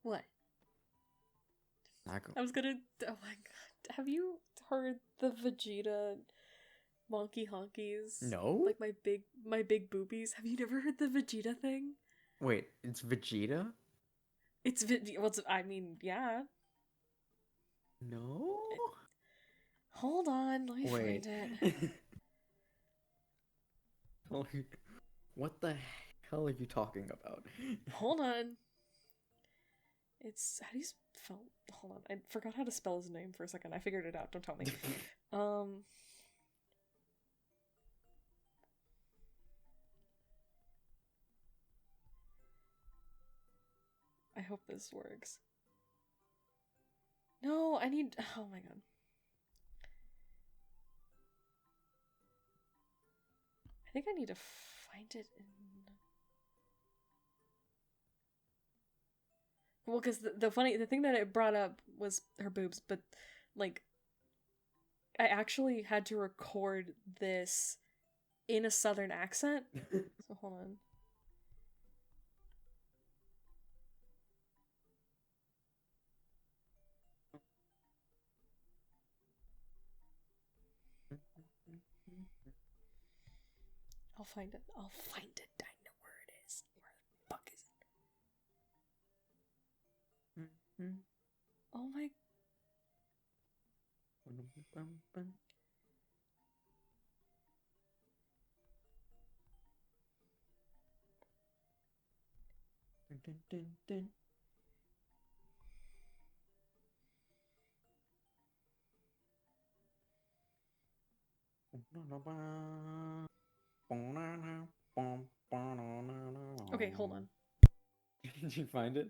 What? I was gonna. Oh my god. Have you heard the Vegeta monkey honkies? No? Like my big boobies. Have you never heard the Vegeta thing? Wait, it's Vegeta? I mean, yeah. No? Hold on, let me Wait. find it. What the hell are you talking about? Hold on. It's how do you spell? Hold on, I forgot how to spell his name for a second. I figured it out. Don't tell me. I hope this works. No, I need. Oh my god. I think I need to find it in. Well, because the thing that it brought up was her boobs, but like, I actually had to record this in a southern accent. So hold on. I'll find it. I'll find it. I know where it is. Where the fuck is it? Oh my. Okay, hold on. Did you find it?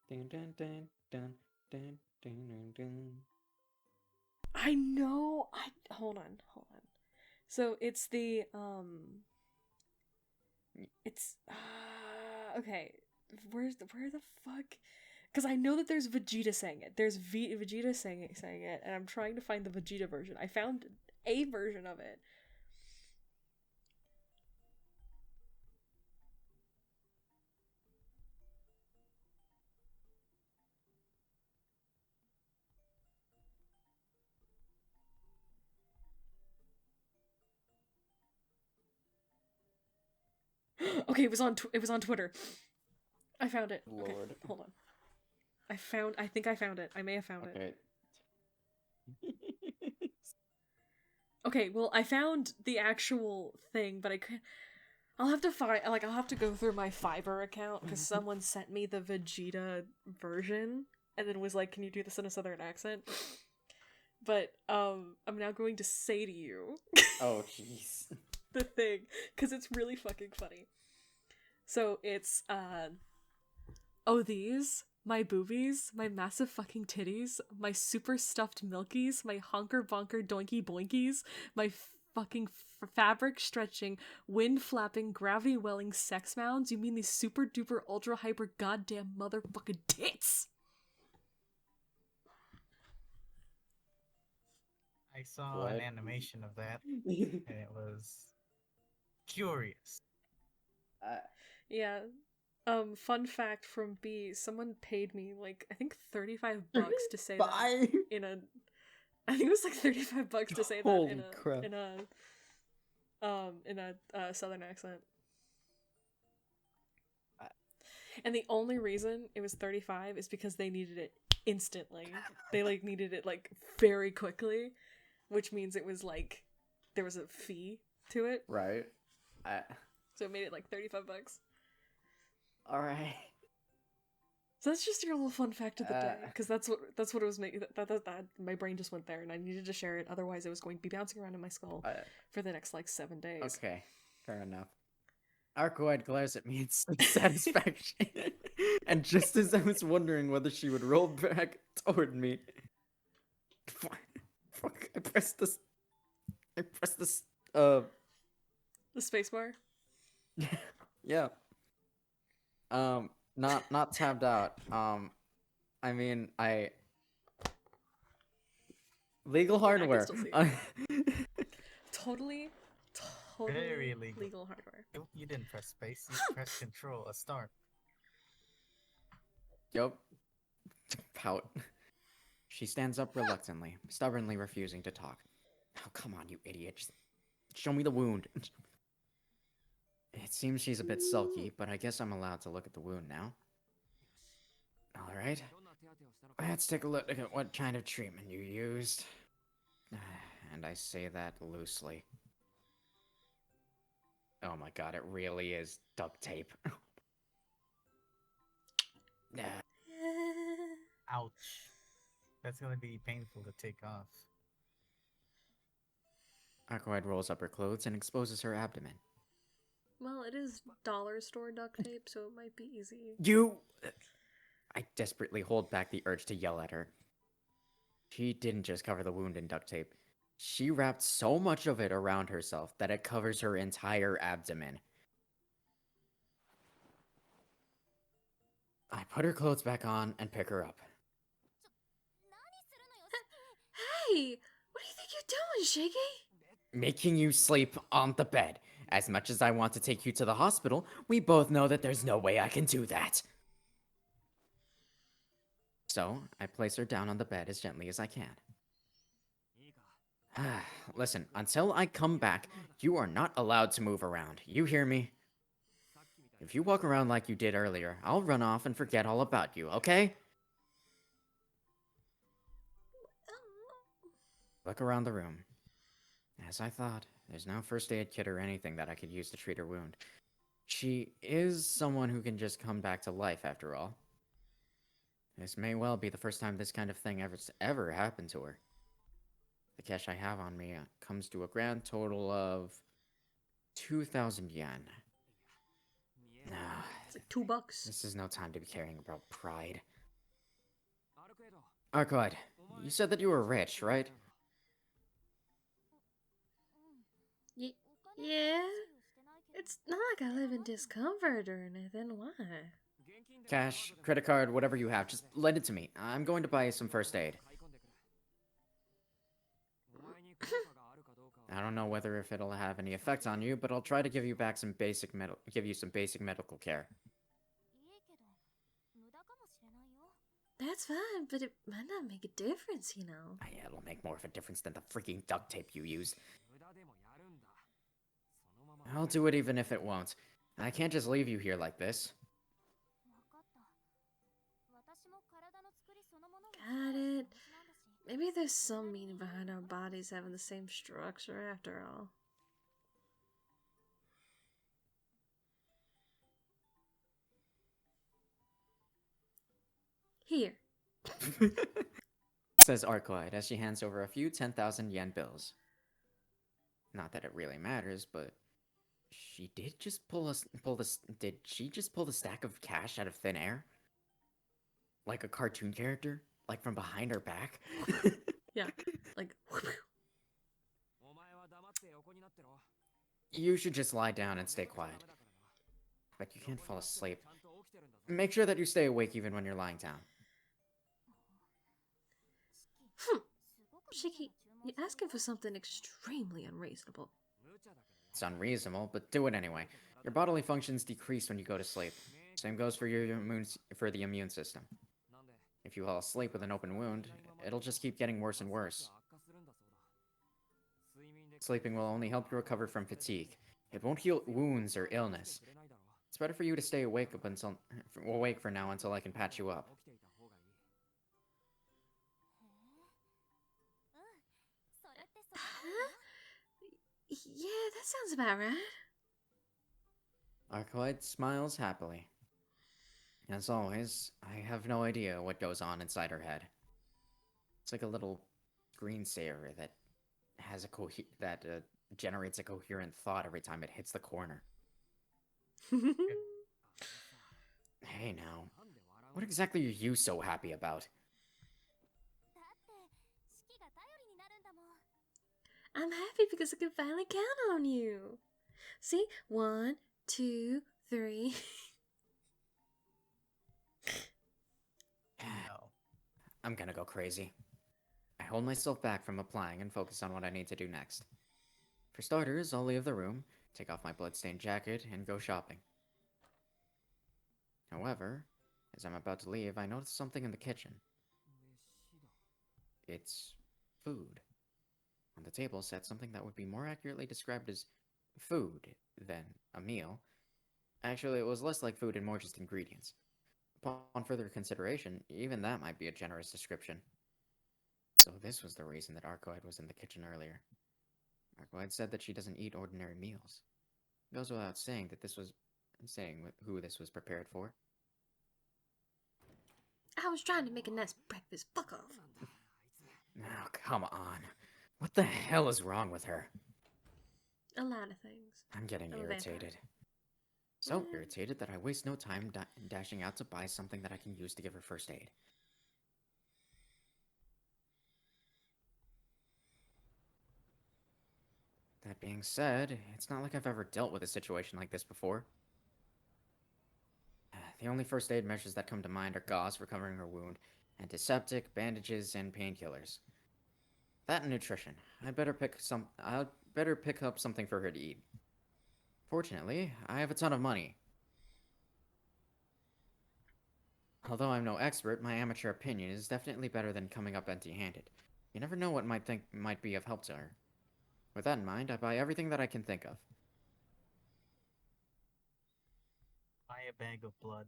Dun, dun, dun, dun, dun, dun, dun, dun. I know. Hold on. So it's the it's okay. Where the fuck? Because I know that there's Vegeta saying it. There's Vegeta saying it, and I'm trying to find the Vegeta version. I found a version of it. Okay, it was on Twitter. I found it. Okay, Lord. hold on. I think I found it. I may have found it. Okay. Okay, well, I found the actual thing, but I can't. I'll have to I'll have to go through my Fiverr account because someone sent me the Vegeta version and then was like, "Can you do this in a southern accent?" But I'm now going to say to you Oh, jeez. the thing because it's really fucking funny. So it's oh, these, my boobies, my massive fucking titties, my super stuffed milkies, my honker bonker doinky boinkies, my fucking fabric stretching, wind flapping, gravity welling sex mounds. You mean these super duper ultra hyper goddamn motherfucking tits? I saw What? an animation of that, and it was curious. Yeah. Fun fact from B, someone paid me like I think $35 to say that Bye. in a I think it was like $35 to say that Holy crap. in a southern accent. And the only reason it was 35 is because they needed it instantly. They like needed it like very quickly, which means it was like there was a fee to it. Right. So it made it like $35. Alright. So that's just your little fun fact of the day, because that's what it was making. That my brain just went there, and I needed to share it. Otherwise, it was going to be bouncing around in my skull for the next like 7 days. Okay, fair enough. Arcoid glares at me in satisfaction, and just as I was wondering whether she would roll back toward me, fuck! I pressed this. The spacebar. Yeah. Not tabbed out. I mean, legal hardware. still see Totally Very illegal. legal hardware. You didn't press space, you pressed control, a start. Yup. Pout. She stands up reluctantly, stubbornly refusing to talk. Oh, come on, you idiot. Just show me the wound. It seems she's a bit sulky, but I guess I'm allowed to look at the wound now. Alright. Let's take a look at what kind of treatment you used. And I say that loosely. Oh my god, it really is duct tape. Ouch. That's gonna be painful to take off. Arcoid rolls up her clothes and exposes her abdomen. Well, it is dollar store duct tape, so it might be easy. You! I desperately hold back the urge to yell at her. She didn't just cover the wound in duct tape. She wrapped so much of it around herself that it covers her entire abdomen. I put her clothes back on and pick her up. Hey, what do you think you're doing, Shiggy? Making you sleep on the bed. As much as I want to take you to the hospital, we both know that there's no way I can do that. So, I place her down on the bed as gently as I can. Listen, until I come back, you are not allowed to move around. You hear me? If you walk around like you did earlier, I'll run off and forget all about you, okay? Look around the room. As I thought, there's no first aid kit or anything that I could use to treat her wound. She is someone who can just come back to life, after all. This may well be the first time this kind of thing ever happened to her. The cash I have on me comes to a grand total of 2,000 yen. Nah, It's like $2. this is no time to be caring about pride. Arcoid, you said that you were rich, right? Yeah? It's not like I live in discomfort or anything. Why? Cash, credit card, whatever you have, just lend it to me. I'm going to buy some first aid. I don't know whether if it'll have any effect on you, but I'll try to give you back some basic medical care. That's fine, but it might not make a difference, you know. Yeah, it'll make more of a difference than the freaking duct tape you used. I'll do it even if it won't. I can't just leave you here like this. Got it. Maybe there's some meaning behind our bodies having the same structure after all. Here. Says Arcoid as she hands over a few 10,000 yen bills. Not that it really matters, but she did just did she just pull the stack of cash out of thin air? Like a cartoon character? Like from behind her back? Yeah, like. You should just lie down and stay quiet. But you can't fall asleep. Make sure that you stay awake even when you're lying down. Shiki, you're asking for something extremely unreasonable. It's unreasonable, but do it anyway. Your bodily functions decrease when you go to sleep. Same goes for the immune system. If you fall asleep with an open wound, it'll just keep getting worse and worse. Sleeping will only help you recover from fatigue. It won't heal wounds or illness. It's better for you to stay awake for now until I can patch you up. Huh? Yeah, that sounds about right. Arcoid smiles happily. As always, I have no idea what goes on inside her head. It's like a little green sayer that has generates a coherent thought every time it hits the corner. Hey now, what exactly are you so happy about? I'm happy because I can finally count on you. See? 1, 2, 3. No. I'm gonna go crazy. I hold myself back from applying and focus on what I need to do next. For starters, I'll leave the room, take off my bloodstained jacket, and go shopping. However, as I'm about to leave, I notice something in the kitchen. It's food. On the table sat something that would be more accurately described as food than a meal. Actually, it was less like food and more just ingredients. Upon further consideration, even that might be a generous description. So this was the reason that Arcoid was in the kitchen earlier. Arcoid said that she doesn't eat ordinary meals. It goes without saying who this was prepared for. I was trying to make a nice breakfast. Fuck off. Oh, come on. What the hell is wrong with her? A lot of things. I'm getting I'm a irritated. So irritated that I waste no time dashing out to buy something that I can use to give her first aid. That being said, it's not like I've ever dealt with a situation like this before. The only first aid measures that come to mind are gauze for covering her wound, antiseptic, bandages, and painkillers. That and nutrition. I'd better pick up something for her to eat. Fortunately, I have a ton of money. Although I'm no expert, my amateur opinion is definitely better than coming up empty-handed. You never know what might be of help to her. With that in mind, I buy everything that I can think of. Buy a bag of blood.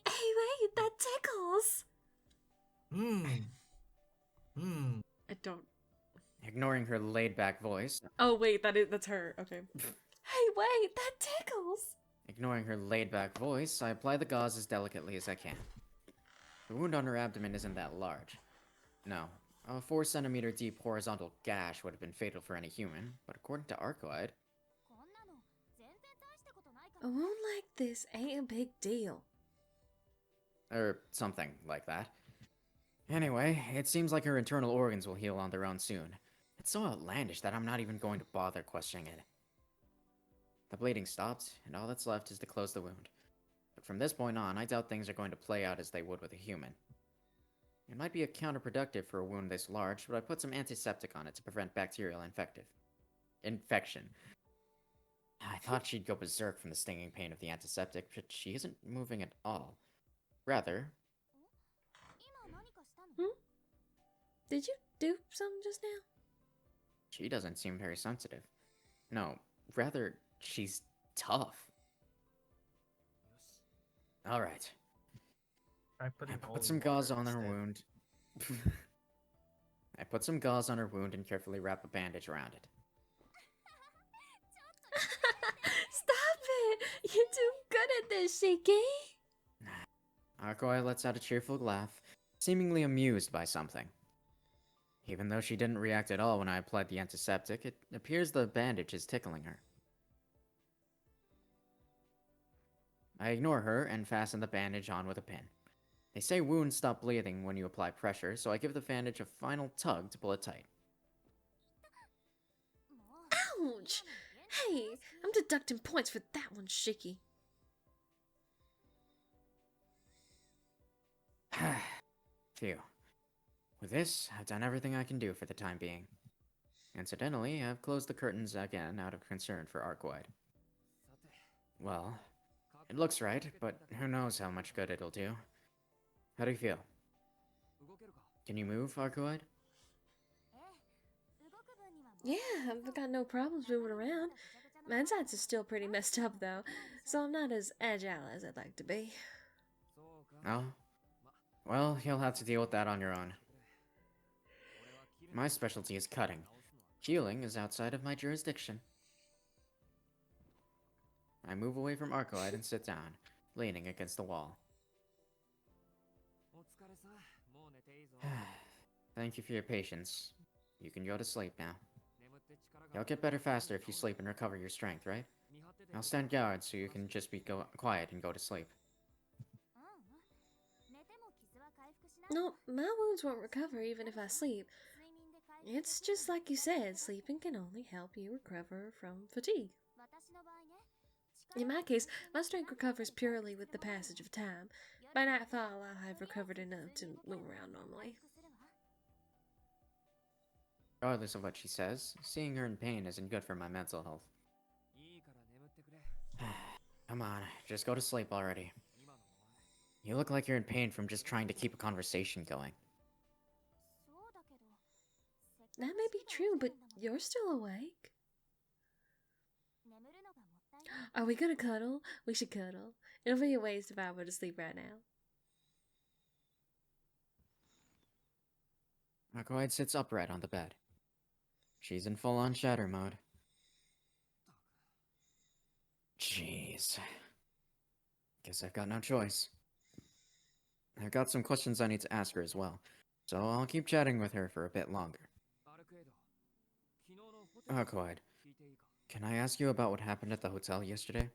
Hey, wait, that tickles. I don't. Ignoring her laid-back voice. Oh wait, that's her. Okay. Hey, wait, that tickles. Ignoring her laid-back voice, I apply the gauze as delicately as I can. The wound on her abdomen isn't that large. No, a 4 centimeter deep horizontal gash would have been fatal for any human, but according to Arcoid, A wound like this ain't a big deal. or something like that. Anyway, it seems like her internal organs will heal on their own soon. It's so outlandish that I'm not even going to bother questioning it. The bleeding stopped, and all that's left is to close the wound. But from this point on, I doubt things are going to play out as they would with a human. It might be counterproductive for a wound this large, but I put some antiseptic on it to prevent bacterial infection. I thought she'd go berserk from the stinging pain of the antiseptic, but she isn't moving at all. Rather, Did you do something just now? she doesn't seem very sensitive. No, rather, she's tough. Alright, I put I in put holy some gauze water on her instead. wound. I put some gauze on her wound and carefully wrap a bandage around it. Stop it! You're too good at this, Shiki! Arkoi lets out a cheerful laugh, seemingly amused by something. Even though she didn't react at all when I applied the antiseptic, it appears the bandage is tickling her. I ignore her and fasten the bandage on with a pin. They say wounds stop bleeding when you apply pressure, so I give the bandage a final tug to pull it tight. Ouch! Hey, I'm deducting points for that one, Shiki. Phew. With this, I've done everything I can do for the time being. Incidentally, I've closed the curtains again out of concern for Arkwide. Well, it looks right, but who knows how much good it'll do. How do you feel? Can you move, Arkwide? Yeah, I've got no problems moving around. My insides are still pretty messed up, though, so I'm not as agile as I'd like to be. Oh? Well, you'll have to deal with that on your own. My specialty is cutting. Healing is outside of my jurisdiction. I move away from Arcoide and sit down, leaning against the wall. Thank you for your patience. You can go to sleep now. You'll get better faster if you sleep and recover your strength, right? I'll stand guard so you can just be quiet and go to sleep. No, my wounds won't recover even if I sleep. It's just like you said, sleeping can only help you recover from fatigue. In my case, my strength recovers purely with the passage of time. By nightfall, I'll have recovered enough to move around normally. Regardless of what she says, seeing her in pain isn't good for my mental health. Come on, just go to sleep already. You look like you're in pain from just trying to keep a conversation going. That may be true, but you're still awake. Are we gonna cuddle? We should cuddle. It'll be a waste if I were to sleep right now. Arcoide sits upright on the bed. She's in full-on shatter mode. Jeez. Guess I've got no choice. I've got some questions I need to ask her as well, so I'll keep chatting with her for a bit longer. Arcoide, can I ask you about what happened at the hotel yesterday?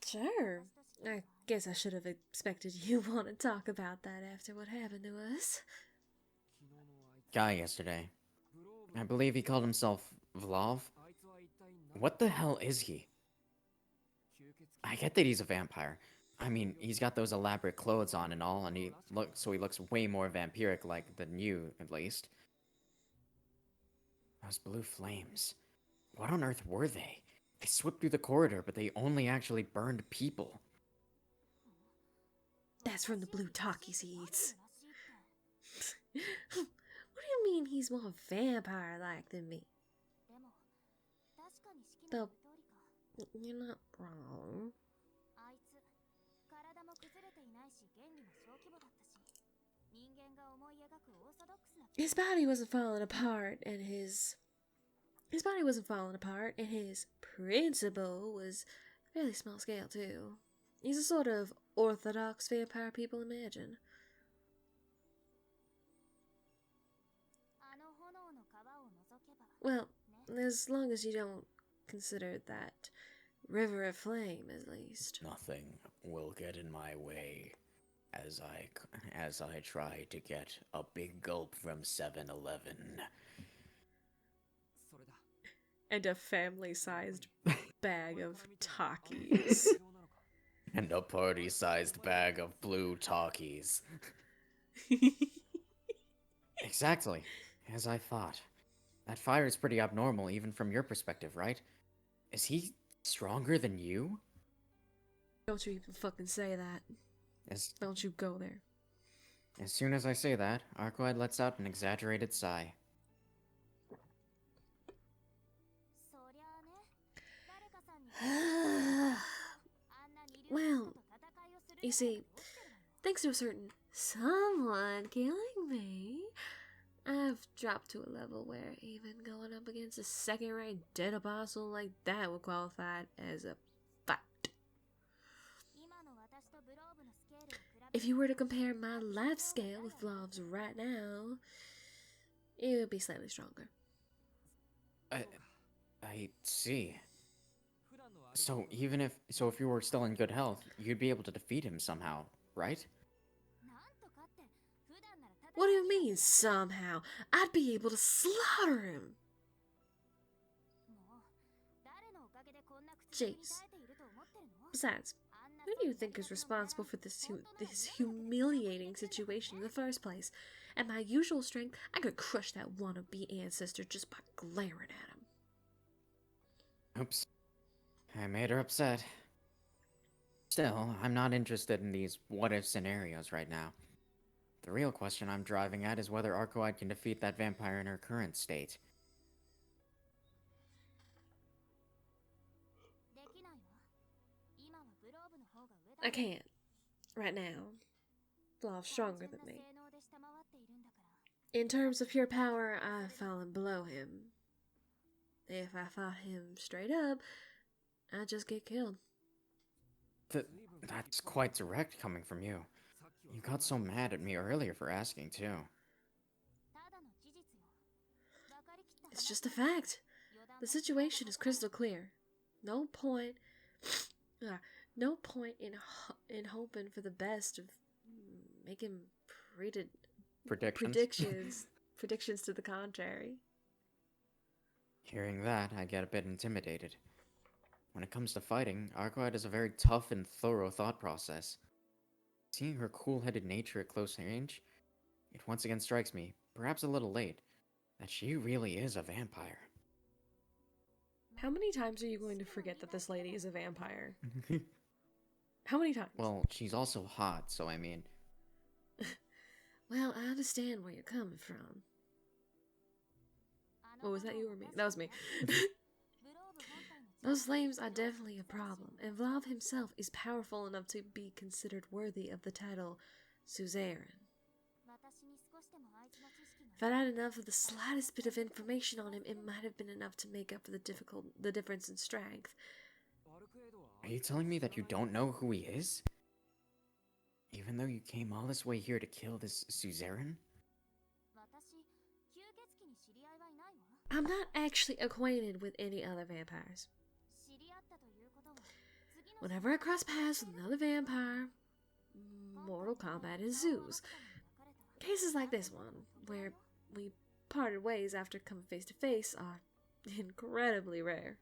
Sure. I guess I should have expected you want to talk about that after what happened to us. Guy yesterday. I believe he called himself Vlov. What the hell is he? I get that he's a vampire. I mean, he's got those elaborate clothes on and all, and he looks way more vampiric-like than you, at least. Those blue flames. What on earth were they? They swept through the corridor, but they only actually burned people. That's from the blue talkies he eats. What do you mean he's more vampire-like than me? Though, you're not wrong. His body wasn't falling apart, and his principle was fairly small scale too. He's a sort of orthodox vampire people imagine. Well, as long as you don't consider that river of flame, at least. Nothing will get in my way as I try to get a big gulp from 7-Eleven. And a family-sized bag of Takis. And a party-sized bag of blue Talkies. Exactly, as I thought. That fire is pretty abnormal even from your perspective, right? Is he stronger than you? Don't you even fucking say that. Don't you go there. As soon as I say that, Arcoad lets out an exaggerated sigh. Well, you see, thanks to a certain someone killing me, I've dropped to a level where even going up against a second-rate dead apostle like that would qualify as a fight. If you were to compare my life scale with Vlov's right now, it would be slightly stronger. I see. So if you were still in good health, you'd be able to defeat him somehow, right? What do you mean, somehow? I'd be able to slaughter him! Jeez. Besides, who do you think is responsible for this humiliating situation in the first place? At my usual strength, I could crush that wannabe ancestor just by glaring at him. Oops. I made her upset. Still, I'm not interested in these what-if scenarios right now. The real question I'm driving at is whether Arcoad can defeat that vampire in her current state. I can't. Right now. Vlov's stronger than me. In terms of pure power, I've fallen below him. If I fought him straight up, I'd just get killed. That's quite direct coming from you. You got so mad at me earlier for asking, too. It's just a fact. The situation is crystal clear. No point in hoping for the best of making predictions to the contrary. Hearing that, I get a bit intimidated. When it comes to fighting, Arcoad has a very tough and thorough thought process. Seeing her cool-headed nature at close range, it once again strikes me, perhaps a little late, that she really is a vampire. How many times are you going to forget that this lady is a vampire? How many times? Well, she's also hot, so I mean... Well, I understand where you're coming from. Oh, was that you or me? That was me. Those flames are definitely a problem, and Vlov himself is powerful enough to be considered worthy of the title Suzerain. If I'd had enough of the slightest bit of information on him, it might have been enough to make up for the difference in strength. Are you telling me that you don't know who he is? Even though you came all this way here to kill this Suzerain? I'm not actually acquainted with any other vampires. Whenever I cross paths with another vampire, Mortal Kombat ensues. Cases like this one, where we parted ways after coming face to face, are incredibly rare.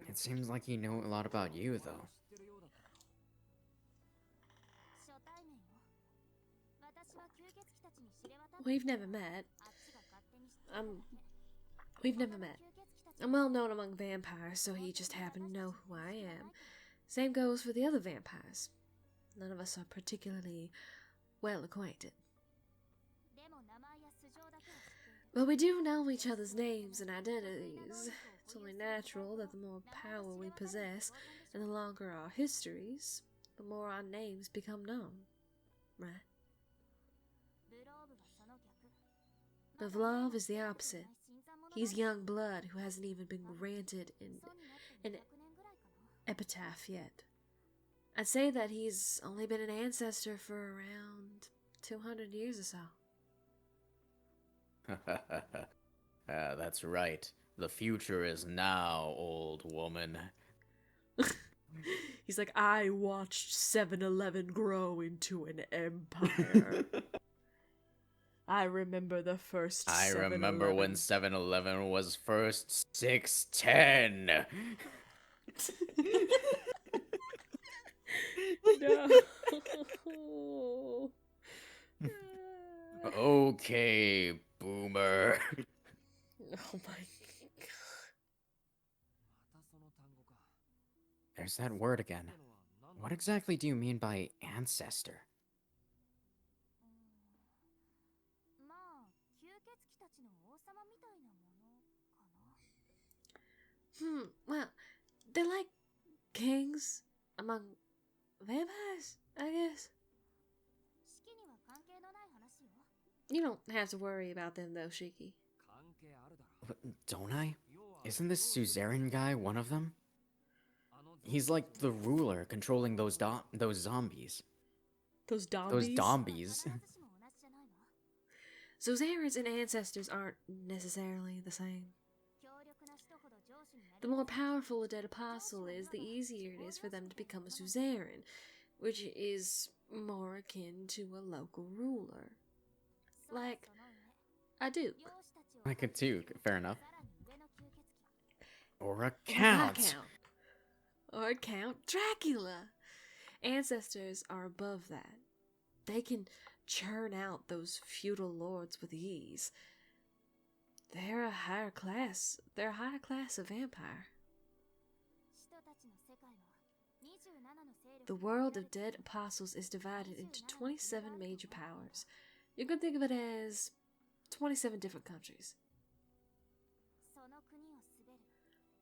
It seems like you know a lot about you, though. We've never met. I'm well known among vampires, so he just happened to know who I am. Same goes for the other vampires. None of us are particularly well acquainted. But we do know each other's names and identities. It's only natural that the more power we possess, and the longer our histories, the more our names become known. Right? But Vlov is the opposite. He's young blood who hasn't even been granted epitaph yet. I'd say that he's only been an ancestor for around 200 years or so. That's right. The future is now, old woman. He's like, I watched 7-Eleven grow into an empire. I remember the first I 7-Eleven. remember when 7-Eleven was first 610. No. Okay, boomer. Oh my god. There's that word again. What exactly do you mean by ancestor? Well, they're like kings among vampires, I guess. You don't have to worry about them though, Shiki. Don't I? Isn't this suzerain guy one of them? He's like the ruler controlling those zombies. Those Those zombies. zombies. Suzerains and ancestors aren't necessarily the same. The more powerful a dead apostle is, the easier it is for them to become a suzerain, which is more akin to a local ruler. Like a duke. Like a duke, fair enough. Or a Or count. Or Count Dracula. Ancestors are above that. They can churn out those feudal lords with ease. They're a higher class. They're a higher class of vampire. The world of dead apostles is divided into 27 major powers. You can think of it as 27 different countries.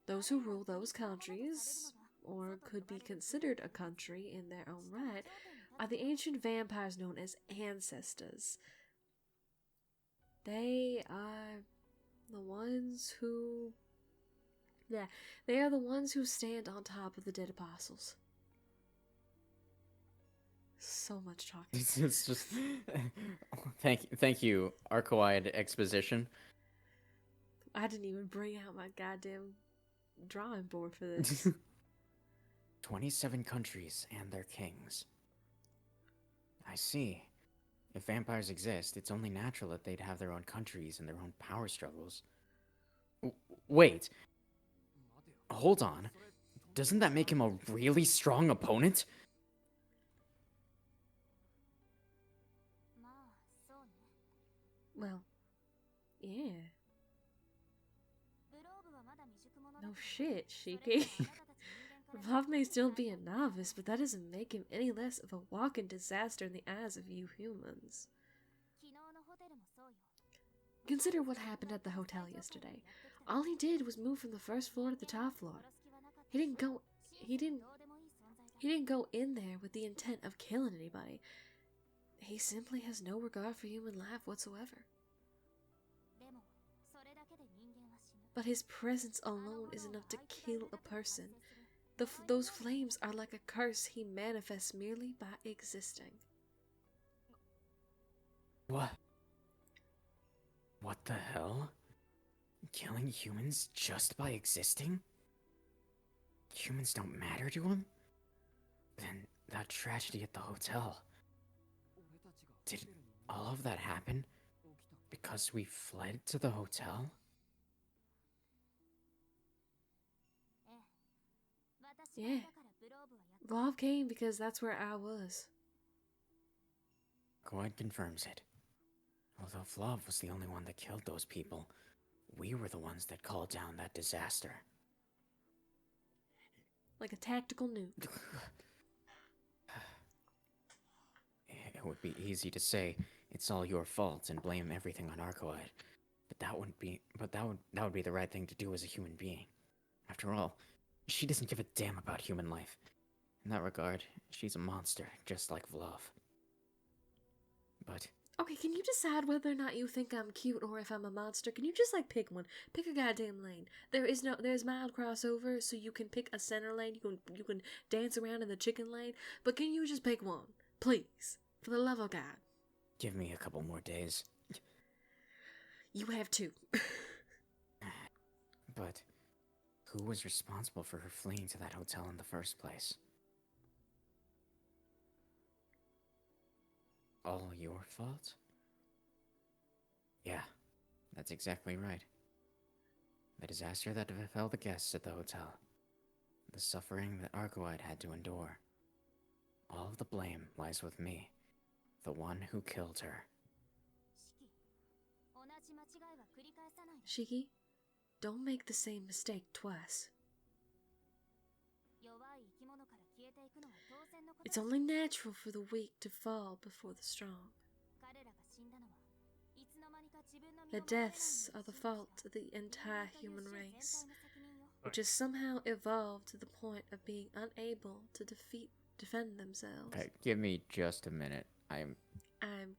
Those who rule those countries, or could be considered a country in their own right, are the ancient vampires known as ancestors. They are the ones who... Yeah, they are the ones who stand on top of the dead apostles. So much talking. It's just... Thank you, arc-wide exposition. I didn't even bring out my goddamn drawing board for this. 27 countries and their kings. I see. If vampires exist, it's only natural that they'd have their own countries and their own power struggles. Wait. Hold on. Doesn't that make him a really strong opponent? Well, yeah. No shit, Shiki. Vav may still be a novice, but that doesn't make him any less of a walking disaster in the eyes of you humans. Consider what happened at the hotel yesterday. All he did was move from the first floor to the top floor. He didn't go in there with the intent of killing anybody. He simply has no regard for human life whatsoever. But his presence alone is enough to kill a person. Those flames are like a curse he manifests merely by existing. What? What the hell? Killing humans just by existing? Humans don't matter to him? Then that tragedy at the hotel. Did all of that happen because we fled to the hotel? Yeah. Vav came because that's where I was. Quite confirms it. Although Flav was the only one that killed those people, we were the ones that called down that disaster. Like a tactical nuke. It would be easy to say it's all your fault and blame everything on Arcoide, but that would be the right thing to do as a human being. After all, she doesn't give a damn about human life. In that regard, she's a monster, just like Vlav. But Okay, can you decide whether or not you think I'm cute or if I'm a monster? Can you just like pick one? Pick a goddamn lane. There's mild crossover, so you can pick a center lane. You can dance around in the chicken lane. But can you just pick one, please, for the love of God? Give me a couple more days. You have two. But who was responsible for her fleeing to that hotel in the first place? All your fault? Yeah, that's exactly right. The disaster that befell the guests at the hotel. The suffering that Arcoide had to endure. All of the blame lies with me, the one who killed her. Shiki, don't make the same mistake twice. It's only natural for the weak to fall before the strong. Their deaths are the fault of the entire human race, which has somehow evolved to the point of being unable to defend themselves. Okay, give me just a minute. I'm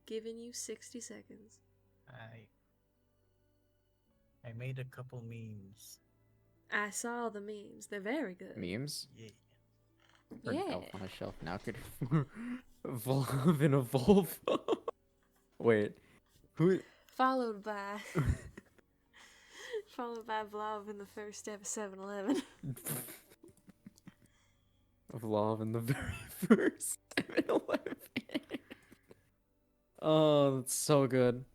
giving you 60 seconds. I made a couple memes. I saw the memes. They're very good. memes? Yeah. Or Yeah. an elf on a shelf now could evolve and evolve. Wait, who? Followed by Vlog in the first step of 7-Eleven. Evolve in the very first 7-Eleven. Oh, that's so good.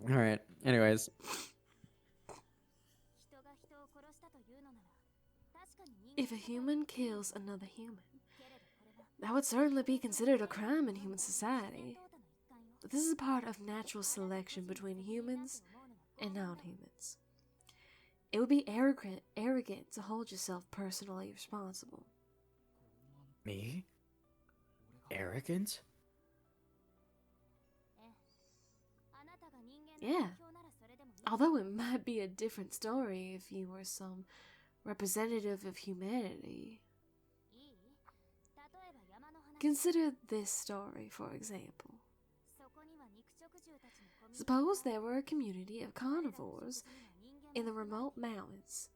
All right. Anyways, If a human kills another human, that would certainly be considered a crime in human society. But this is a part of natural selection between humans and non-humans. It would be arrogant to hold yourself personally responsible. me? Arrogant? Yeah. Although it might be a different story if you were some representative of humanity. Consider this story, for example. Suppose there were a community of carnivores in the remote mountains.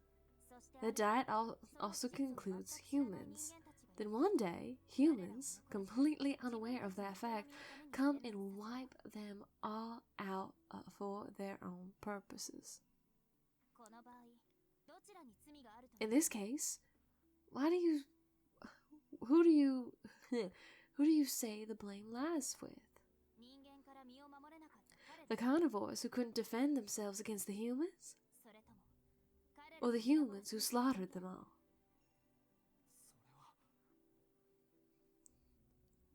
Their diet also includes humans. Then one day, humans, completely unaware of that fact, come and wipe them all out for their own purposes. In this case, who do you say the blame lies with? The carnivores who couldn't defend themselves against the humans? Or the humans who slaughtered them all?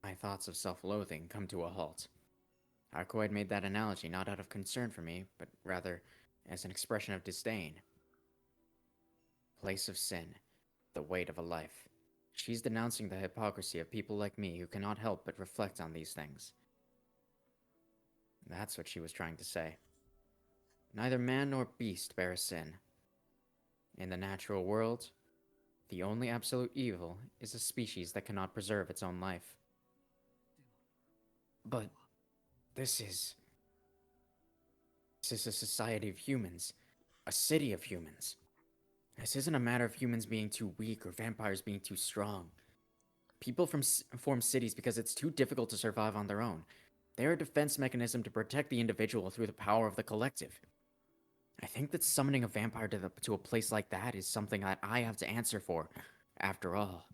My thoughts of self-loathing come to a halt. Arcoid made that analogy not out of concern for me, but rather as an expression of disdain. Place of sin, the weight of a life. She's denouncing the hypocrisy of people like me who cannot help but reflect on these things. That's what she was trying to say. Neither man nor beast bear a sin. In the natural world, the only absolute evil is a species that cannot preserve its own life. But this is a society of humans, a city of humans. This isn't a matter of humans being too weak or vampires being too strong. People form cities because it's too difficult to survive on their own. They're a defense mechanism to protect the individual through the power of the collective. I think that summoning a vampire to a place like that is something that I have to answer for, after all.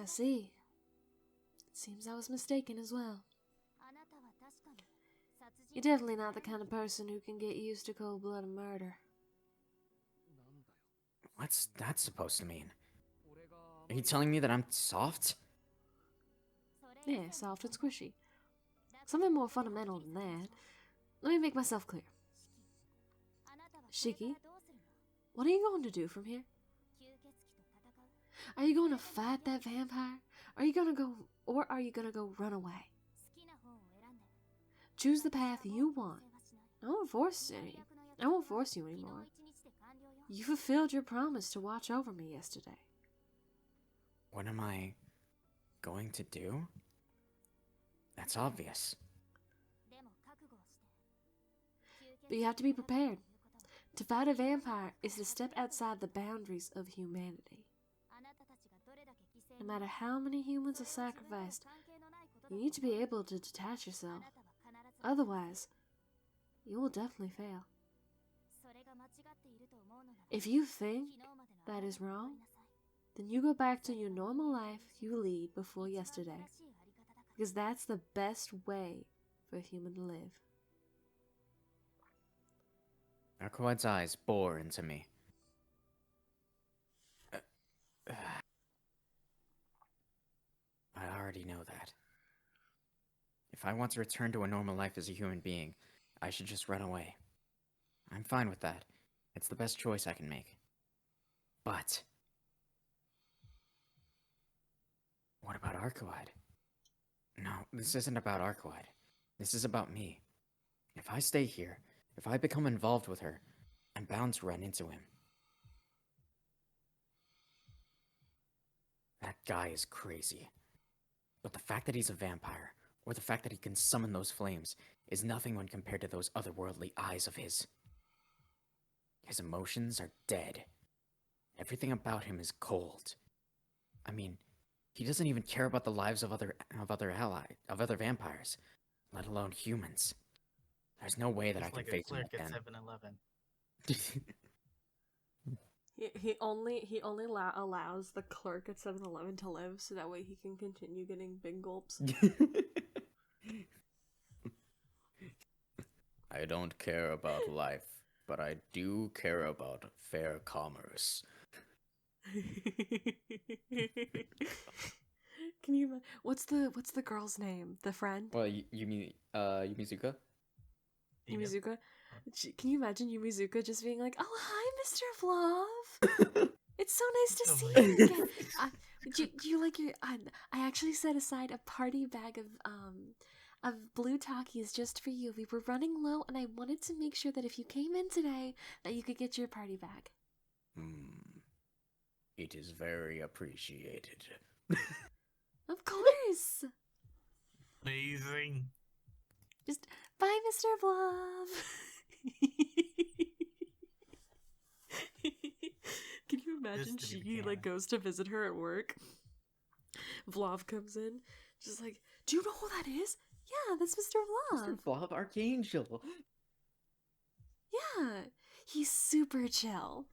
I see. It seems I was mistaken as well. You're definitely not the kind of person who can get used to cold-blooded murder. What's that supposed to mean? Are you telling me that I'm soft? Yeah, soft and squishy. Something more fundamental than that. Let me make myself clear. Shiki, what are you going to do from here? Are you going to fight that vampire? Are you going to go run away? Choose the path you want. I won't force you anymore. You fulfilled your promise to watch over me yesterday. What am I going to do? That's obvious. But you have to be prepared. To fight a vampire is to step outside the boundaries of humanity. No matter how many humans are sacrificed, you need to be able to detach yourself. Otherwise, you will definitely fail. If you think that is wrong, then you go back to your normal life you lead before yesterday. Because that's the best way for a human to live. Arcoad's eyes bore into me. I already know that. If I want to return to a normal life as a human being, I should just run away. I'm fine with that. It's the best choice I can make. But what about Arcoad? No, this isn't about Arcoad. This is about me. If I stay here, if I become involved with her, I'm bound to run into him. That guy is crazy. But the fact that he's a vampire, or the fact that he can summon those flames, is nothing when compared to those otherworldly eyes of his. His emotions are dead. Everything about him is cold. I mean, he doesn't even care about the lives of other vampires, let alone humans. There's no way that I can like a face him clerk at again. 7-Eleven. He only allows the clerk at 7-Eleven to live so that way he can continue getting big gulps. I don't care about life, but I do care about fair commerce. Can you? What's the girl's name? The friend? Well, Yumizuka? Yumizuka. Can you imagine Yumizuka just being like, "Oh, hi, Mr. Vlov. It's so nice to see you again. Do you like your? I actually set aside a party bag of blue Takis just for you. We were running low, and I wanted to make sure that if you came in today, that you could get your party bag." It is very appreciated. Of course. Amazing. Just bye, Mr. Vlov. Can you imagine Just to be she canon. like goes to visit her at work? Vlov comes in, just like, "Do you know who that is? Yeah, that's Mr. Vlov. Bob Archangel. Yeah, he's super chill."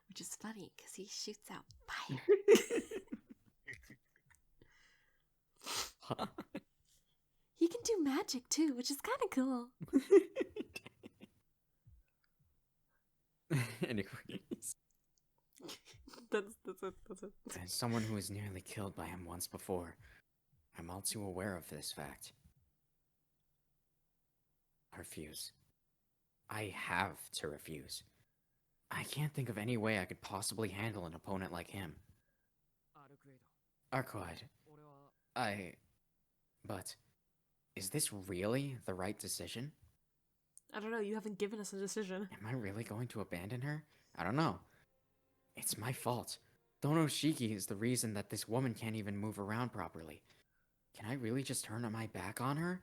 Which is funny because he shoots out fire. He can do magic too, which is kind of cool. Anyways. That's it. As someone who was nearly killed by him once before, I'm all too aware of this fact. I refuse. I have to refuse. I can't think of any way I could possibly handle an opponent like him. Arcoad, But, is this really the right decision? I don't know, you haven't given us a decision. Am I really going to abandon her? I don't know. It's my fault. Dono Shiki is the reason that this woman can't even move around properly. Can I really just turn my back on her?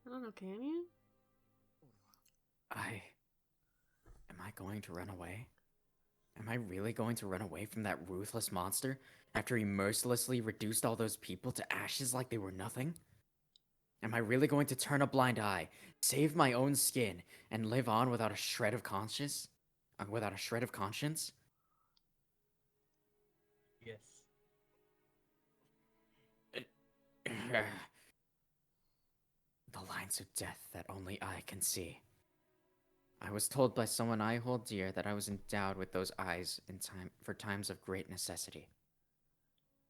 I don't know, can you? Am I going to run away? Am I really going to run away from that ruthless monster after he mercilessly reduced all those people to ashes like they were nothing? Am I really going to turn a blind eye, save my own skin, and live on without a shred of conscience? Yes. The lines of death that only I can see. I was told by someone I hold dear that I was endowed with those eyes for times of great necessity.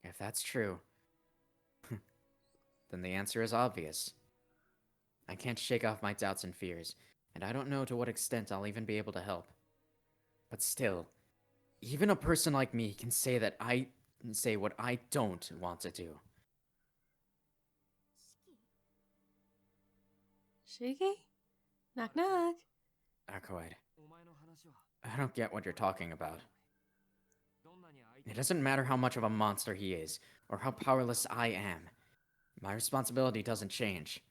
If that's true, then the answer is obvious. I can't shake off my doubts and fears, and I don't know to what extent I'll even be able to help. But still, even a person like me can say what I don't want to do. Shiki? Knock knock. Arcoid, I don't get what you're talking about. It doesn't matter how much of a monster he is, or how powerless I am. My responsibility doesn't change.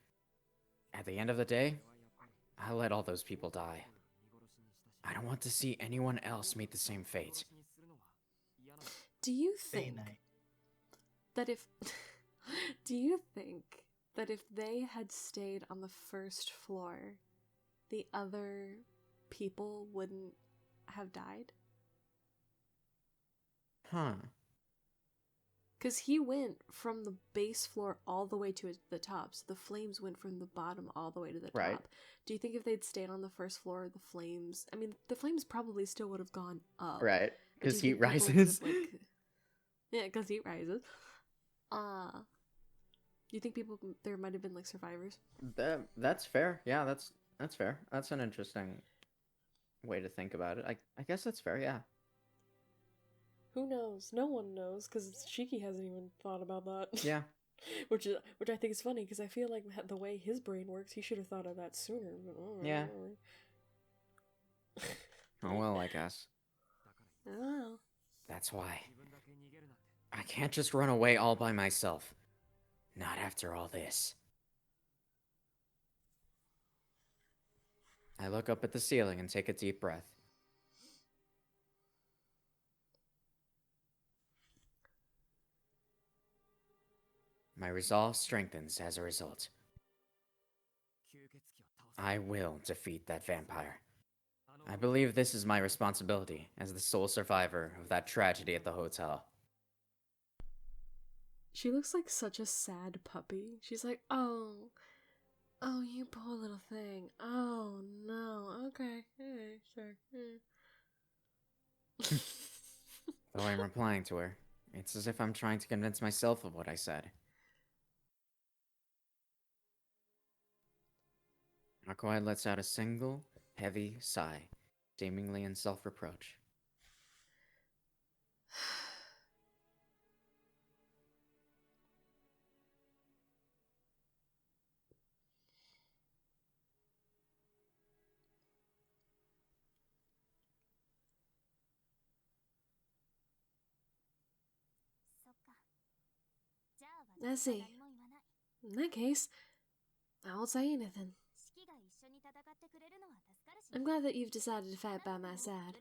At the end of the day, I'll let all those people die. I don't want to see anyone else meet the same fate. Do you Day think night. that if do you think that if they had stayed on the first floor, the other people wouldn't have died? Huh. Because he went from the base floor all the way to the top, so the flames went from the bottom all the way to the top. Right. Do you think if they'd stayed on the first floor, the flames... I mean, the flames probably still would have gone up. Right. but do Because you heat think people would rises. have, like... Yeah, because heat rises. Do you think there might have been, like, survivors? That's fair. Yeah, that's fair. That's an interesting way to think about it. I guess that's fair, yeah. Who knows? No one knows, because Shiki hasn't even thought about that. Yeah. which I think is funny, because I feel like the way his brain works, he should have thought of that sooner. But, Yeah. Oh well, I guess. Oh. That's why. I can't just run away all by myself. Not after all this. I look up at the ceiling and take a deep breath. My resolve strengthens as a result. I will defeat that vampire. I believe this is my responsibility as the sole survivor of that tragedy at the hotel. She looks like such a sad puppy. She's like, oh, you poor little thing. Oh, no. Okay. Sure. Though I'm replying to her, it's as if I'm trying to convince myself of what I said. Aquai lets out a single, heavy sigh, seemingly in self-reproach. I see. In that case, I won't say anything. I'm glad that you've decided to fight by my side.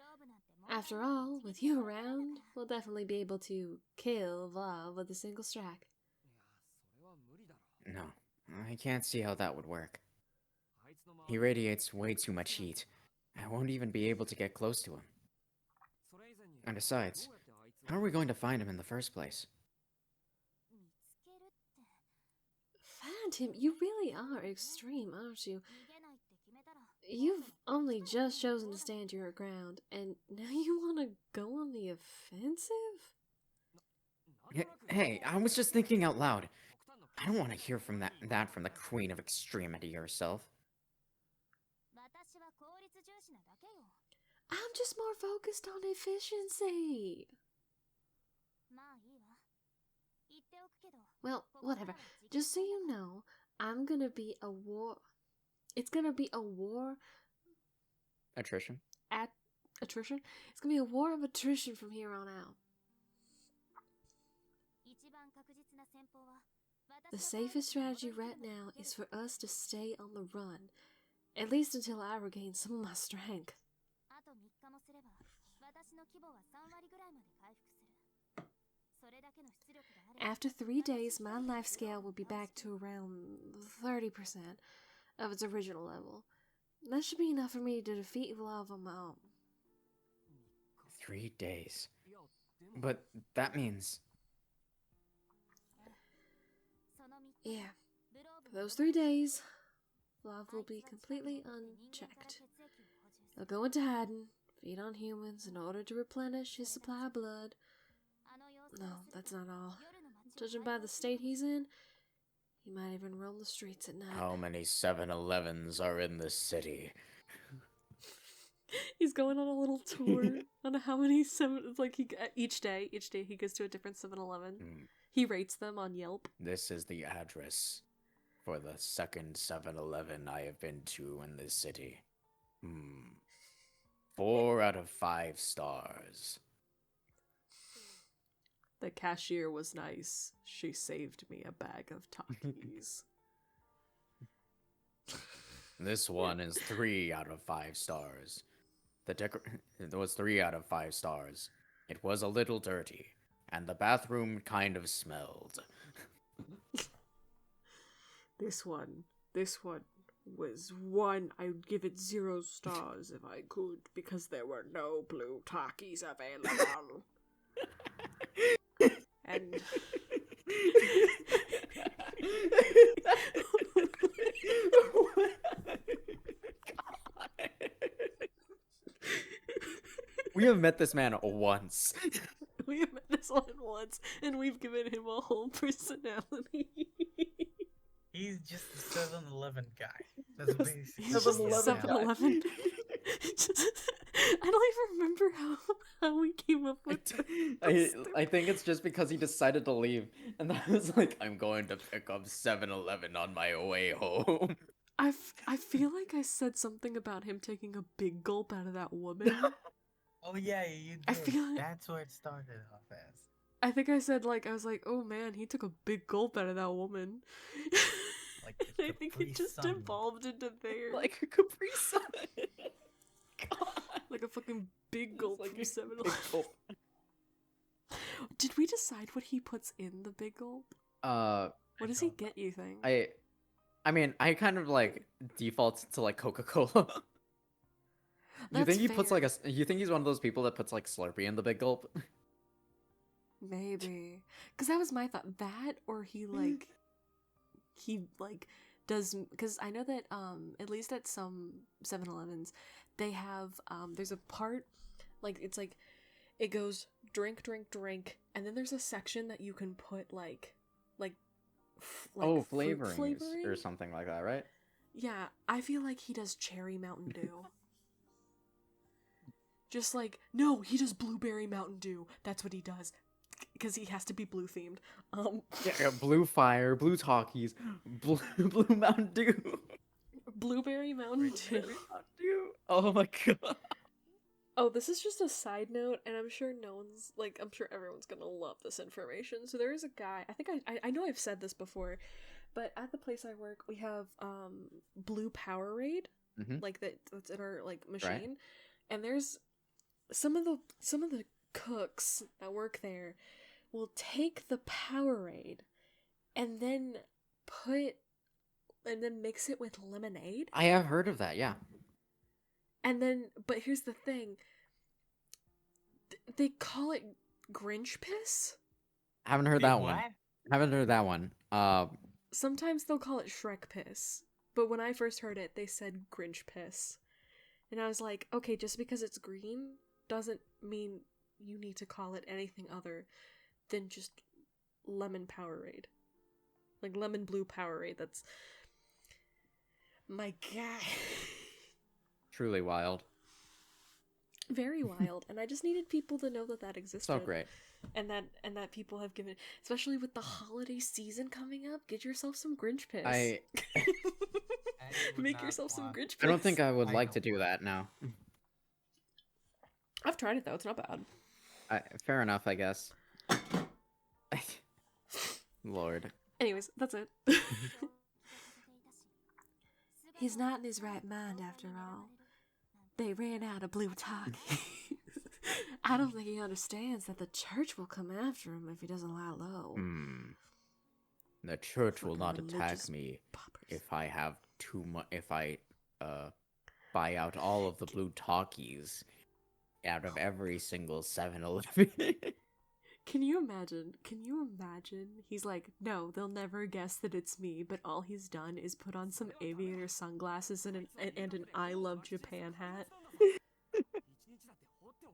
After all, with you around, we'll definitely be able to kill Vlav with a single strike. No, I can't see how that would work. He radiates way too much heat. I won't even be able to get close to him. And besides, how are we going to find him in the first place? Find him? You really are extreme, aren't you? You've only just chosen to stand your ground, and now you want to go on the offensive? Hey, I was just thinking out loud. I don't want to hear from that from the Queen of Extremity herself. I'm just more focused on efficiency. Well, whatever. Just so you know, I'm gonna be a war... It's gonna be a war... Attrition? Attrition? It's gonna be a war of attrition from here on out. The safest strategy right now is for us to stay on the run. At least until I regain some of my strength. After 3 days, my life scale will be back to around 30% of its original level. That should be enough for me to defeat Vlav on my own. 3 days. But that means... Yeah. For those 3 days, Vlav will be completely unchecked. He'll go into hiding, feed on humans in order to replenish his supply of blood. No, that's not all. Judging by the state he's in, he might even roam the streets at night. How many 7-Elevens are in this city? He's going on a little tour on how many each day he goes to a different 7-Eleven. He rates them on Yelp. This is the address for the second 7-Eleven I have been to in this city. 4 out of 5 stars. The cashier was nice. She saved me a bag of Takis. This one is 3 out of 5 stars. It was 3 out of 5 stars. It was a little dirty, and the bathroom kind of smelled. This one was I would give it 0 stars if I could, because there were no blue Takis available. And We have met this man once. we have met this one once, and we've given him a whole personality. He's just a 7-Eleven guy. That's basically He's just 7-Eleven. I don't even remember how we came up with I think it's just because he decided to leave, and I was like, I'm going to pick up 7-Eleven on my way home. I feel like I said something about him taking a big gulp out of that woman. Oh yeah, you did. I feel like- That's where it started off as. I think I said, like, I was like, oh man, he took a big gulp out of that woman. Like I think it just Capri Sun. evolved into there. Like a Capri Sun. God. Like a fucking big gulp Like from a 7-Eleven. big gulp. Did we decide what he puts in the big gulp? What does he get, you think? I mean, I kind of like default to like Coca-Cola. You That's think he puts fair. like you think he's one of those people that puts like Slurpee in the big gulp? Maybe. Because that was my thought. That, or he does, because I know that at least at some 7-Elevens they have there's a part, like, it's like it goes drink, and then there's a section that you can put like Oh, fruit flavorings or something like that, right? Yeah, I feel like he does cherry Mountain Dew. Just like, no, he does blueberry Mountain Dew. That's what he does. Because he has to be blue themed. Yeah, blue fire, blue talkies, blue Mountain Dew. Blueberry Mountain Dew. Mountain Dew. Oh my god. Oh, this is just a side note, and I'm sure I'm sure everyone's gonna love this information. So there is a guy, I think I know I've said this before, but at the place I work, we have Blue Powerade, like that's in our like machine, Right. and there's some of the cooks that work there will take the Powerade and then mix it with lemonade. I have heard of that, yeah. And then, but here's the thing. They call it Grinch piss. Haven't heard Wait, that one. what? Haven't heard that one. Sometimes they'll call it Shrek piss. But when I first heard it, they said Grinch piss. And I was like, okay, just because it's green doesn't mean you need to call it anything other than just lemon Powerade. Like lemon blue Powerade. That's... My god. Truly wild. Very wild. And I just needed people to know that existed. So great. And that people have given, especially with the holiday season coming up, get yourself some Grinch piss. I would Make not yourself some want- Grinch piss. I don't think I would I like to don't do want that now. I've tried it though, it's not bad. Fair enough, I guess. Lord. Anyways, that's it. He's not in his right mind after all. They ran out of blue talkie. I don't think he understands that the church will come after him if he doesn't lie low. The church will Fucking not attack religious me poppers. if I have too much. If I buy out all of the blue talkies out of every single 7-Eleven. Can you imagine? He's like, no, they'll never guess that it's me, but all he's done is put on some aviator sunglasses and an I Love Japan hat.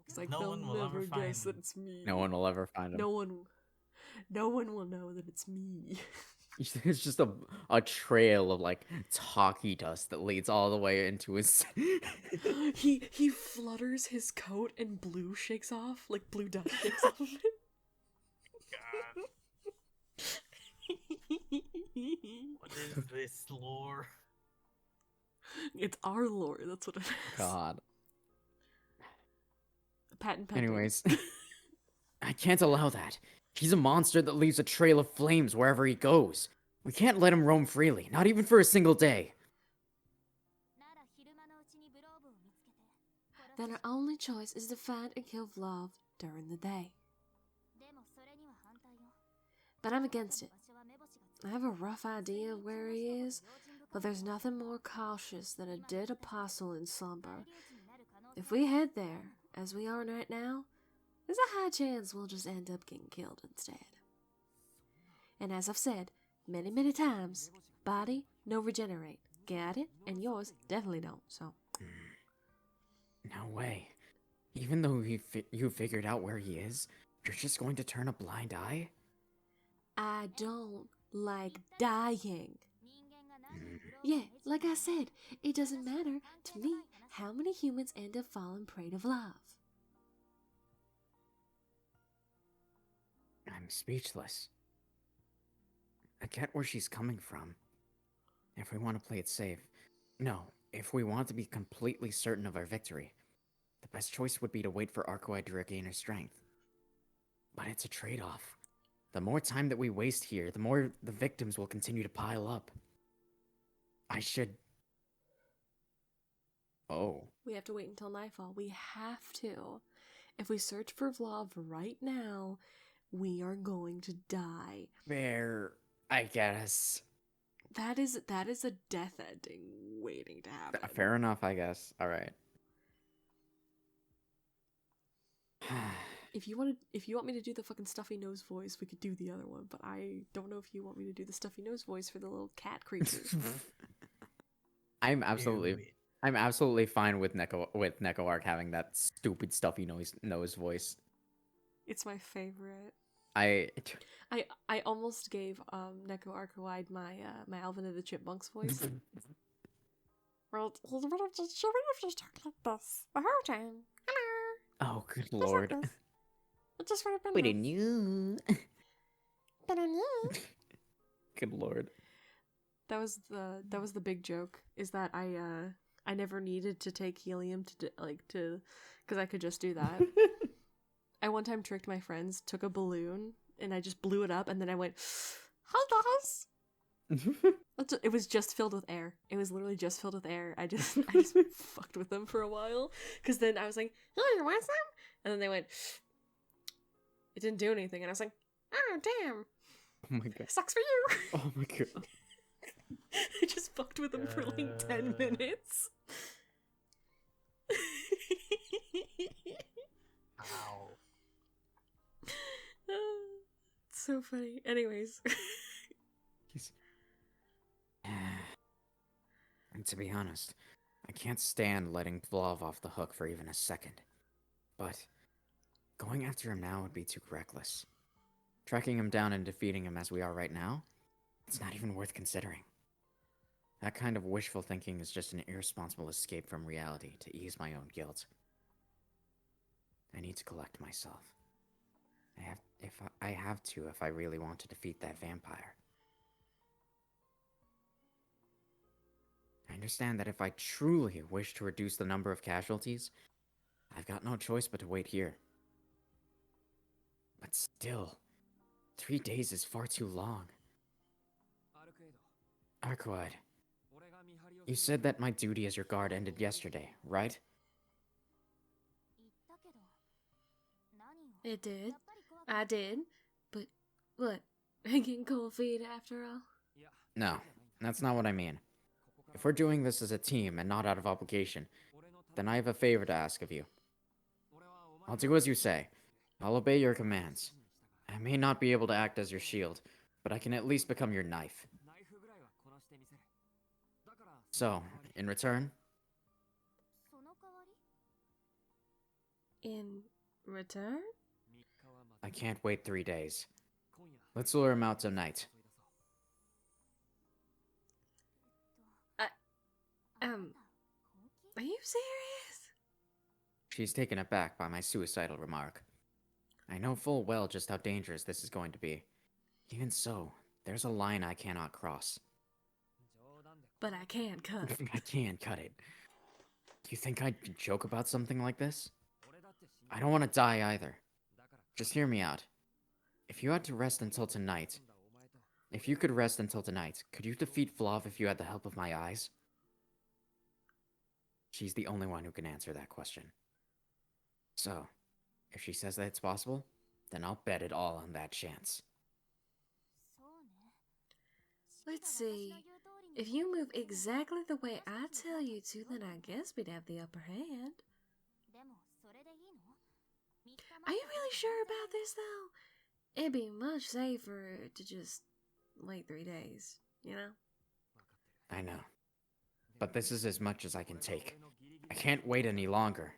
He's like, No they'll one will never ever find guess me. that it's me. No one will ever find him. No one will know that it's me. It's just a trail of like talkie dust that leads all the way into his. he flutters his coat and blue shakes off, like blue dust shakes off of it. What is this lore? It's our lore, that's what it is. God. Patent pending. Anyways, I can't allow that. He's a monster that leaves a trail of flames wherever he goes. We can't let him roam freely, not even for a single day. Then our only choice is to find and kill Vlav during the day. But I'm against it. I have a rough idea of where he is, but there's nothing more cautious than a dead apostle in slumber. If we head there, as we are right now, there's a high chance we'll just end up getting killed instead. And as I've said many, many times, body, no regenerate. Get it? And yours definitely don't, so. No way. Even though you figured out where he is, you're just going to turn a blind eye? I don't like dying. Yeah, like I said, it doesn't matter to me how many humans end up falling prey to Vlav. I'm speechless. I get where she's coming from. If we want to play it safe. No, if we want to be completely certain of our victory, the best choice would be to wait for Arcoide to regain her strength. But it's a trade-off. The more time that we waste here, the more the victims will continue to pile up. I should... Oh. We have to wait until nightfall. We have to. If we search for Vlav right now, we are going to die. Fair, I guess. That is a death ending waiting to happen. Fair enough, I guess. Alright. If you want me to do the fucking stuffy nose voice, we could do the other one, but I don't know if you want me to do the stuffy nose voice for the little cat creatures. I'm absolutely fine with Neko-Arc having that stupid stuffy nose voice. It's my favorite. I almost gave Neko-Arc my my Alvin and the Chipmunks voice. Well, just talk like this the whole time. Hello. Oh, good lord. It just would have been. But in you. But in you. Good lord. That was the big joke. Is that I never needed to take helium because I could just do that. I one time tricked my friends, took a balloon, and I just blew it up, and then I went, "Hi guys." It was just filled with air. It was literally just filled with air. I just fucked with them for a while, because then I was like, "Oh, you want some?" And then they went. It didn't do anything, and I was like, "Oh damn." Oh my god. Sucks for you. Oh my god. I just fucked with them for like 10 minutes. Ow. It's so funny. Anyways. And to be honest, I can't stand letting Vlav off the hook for even a second. But going after him now would be too reckless. Tracking him down and defeating him as we are right now, it's not even worth considering. That kind of wishful thinking is just an irresponsible escape from reality to ease my own guilt. I need to collect myself. I have to if I really want to defeat that vampire. I understand that if I truly wish to reduce the number of casualties, I've got no choice but to wait here. But still, 3 days is far too long. Arcoide, you said that my duty as your guard ended yesterday, right? It did. I did. But what? I getting cold feet after all? No, that's not what I mean. If we're doing this as a team and not out of obligation, then I have a favor to ask of you. I'll do as you say. I'll obey your commands. I may not be able to act as your shield, but I can at least become your knife. So, in return? In return? I can't wait 3 days. Let's lure him out tonight. Are you serious? She's taken aback by my suicidal remark. I know full well just how dangerous this is going to be. Even so, there's a line I cannot cross. But I can cut. I can't cut it. Do you think I'd joke about something like this? I don't want to die either. Just hear me out. If you had to rest until tonight, if you could rest until tonight, could you defeat Vlav if you had the help of my eyes? She's the only one who can answer that question. So, if she says that it's possible, then I'll bet it all on that chance. Let's see. If you move exactly the way I tell you to, then I guess we'd have the upper hand. Are you really sure about this, though? It'd be much safer to just wait 3 days, you know? I know. But this is as much as I can take. I can't wait any longer.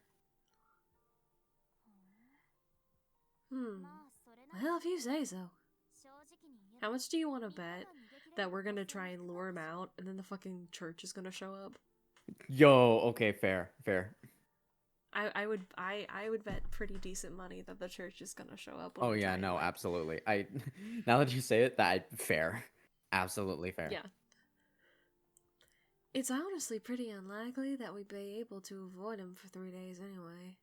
Well, if you say so. How much do you want to bet that we're gonna try and lure him out, and then the fucking church is gonna show up? Yo, okay, fair. I would bet pretty decent money that the church is gonna show up. Oh yeah, no, absolutely. Now that you say it, fair. Absolutely fair. Yeah. It's honestly pretty unlikely that we'd be able to avoid him for 3 days anyway.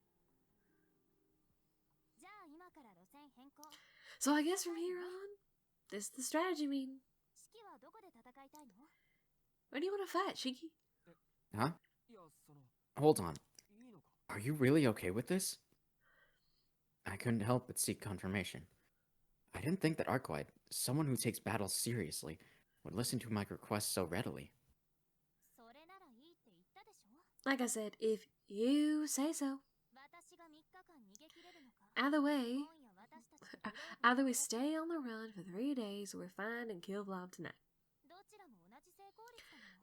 So I guess from here on, this is the strategy meeting. Where do you want to fight, Shiki? Huh? Hold on. Are you really okay with this? I couldn't help but seek confirmation. I didn't think that Arkwide, someone who takes battles seriously, would listen to my request so readily. Like I said, if you say so. Either way, either we stay on the run for 3 days or we find and kill Vlad tonight.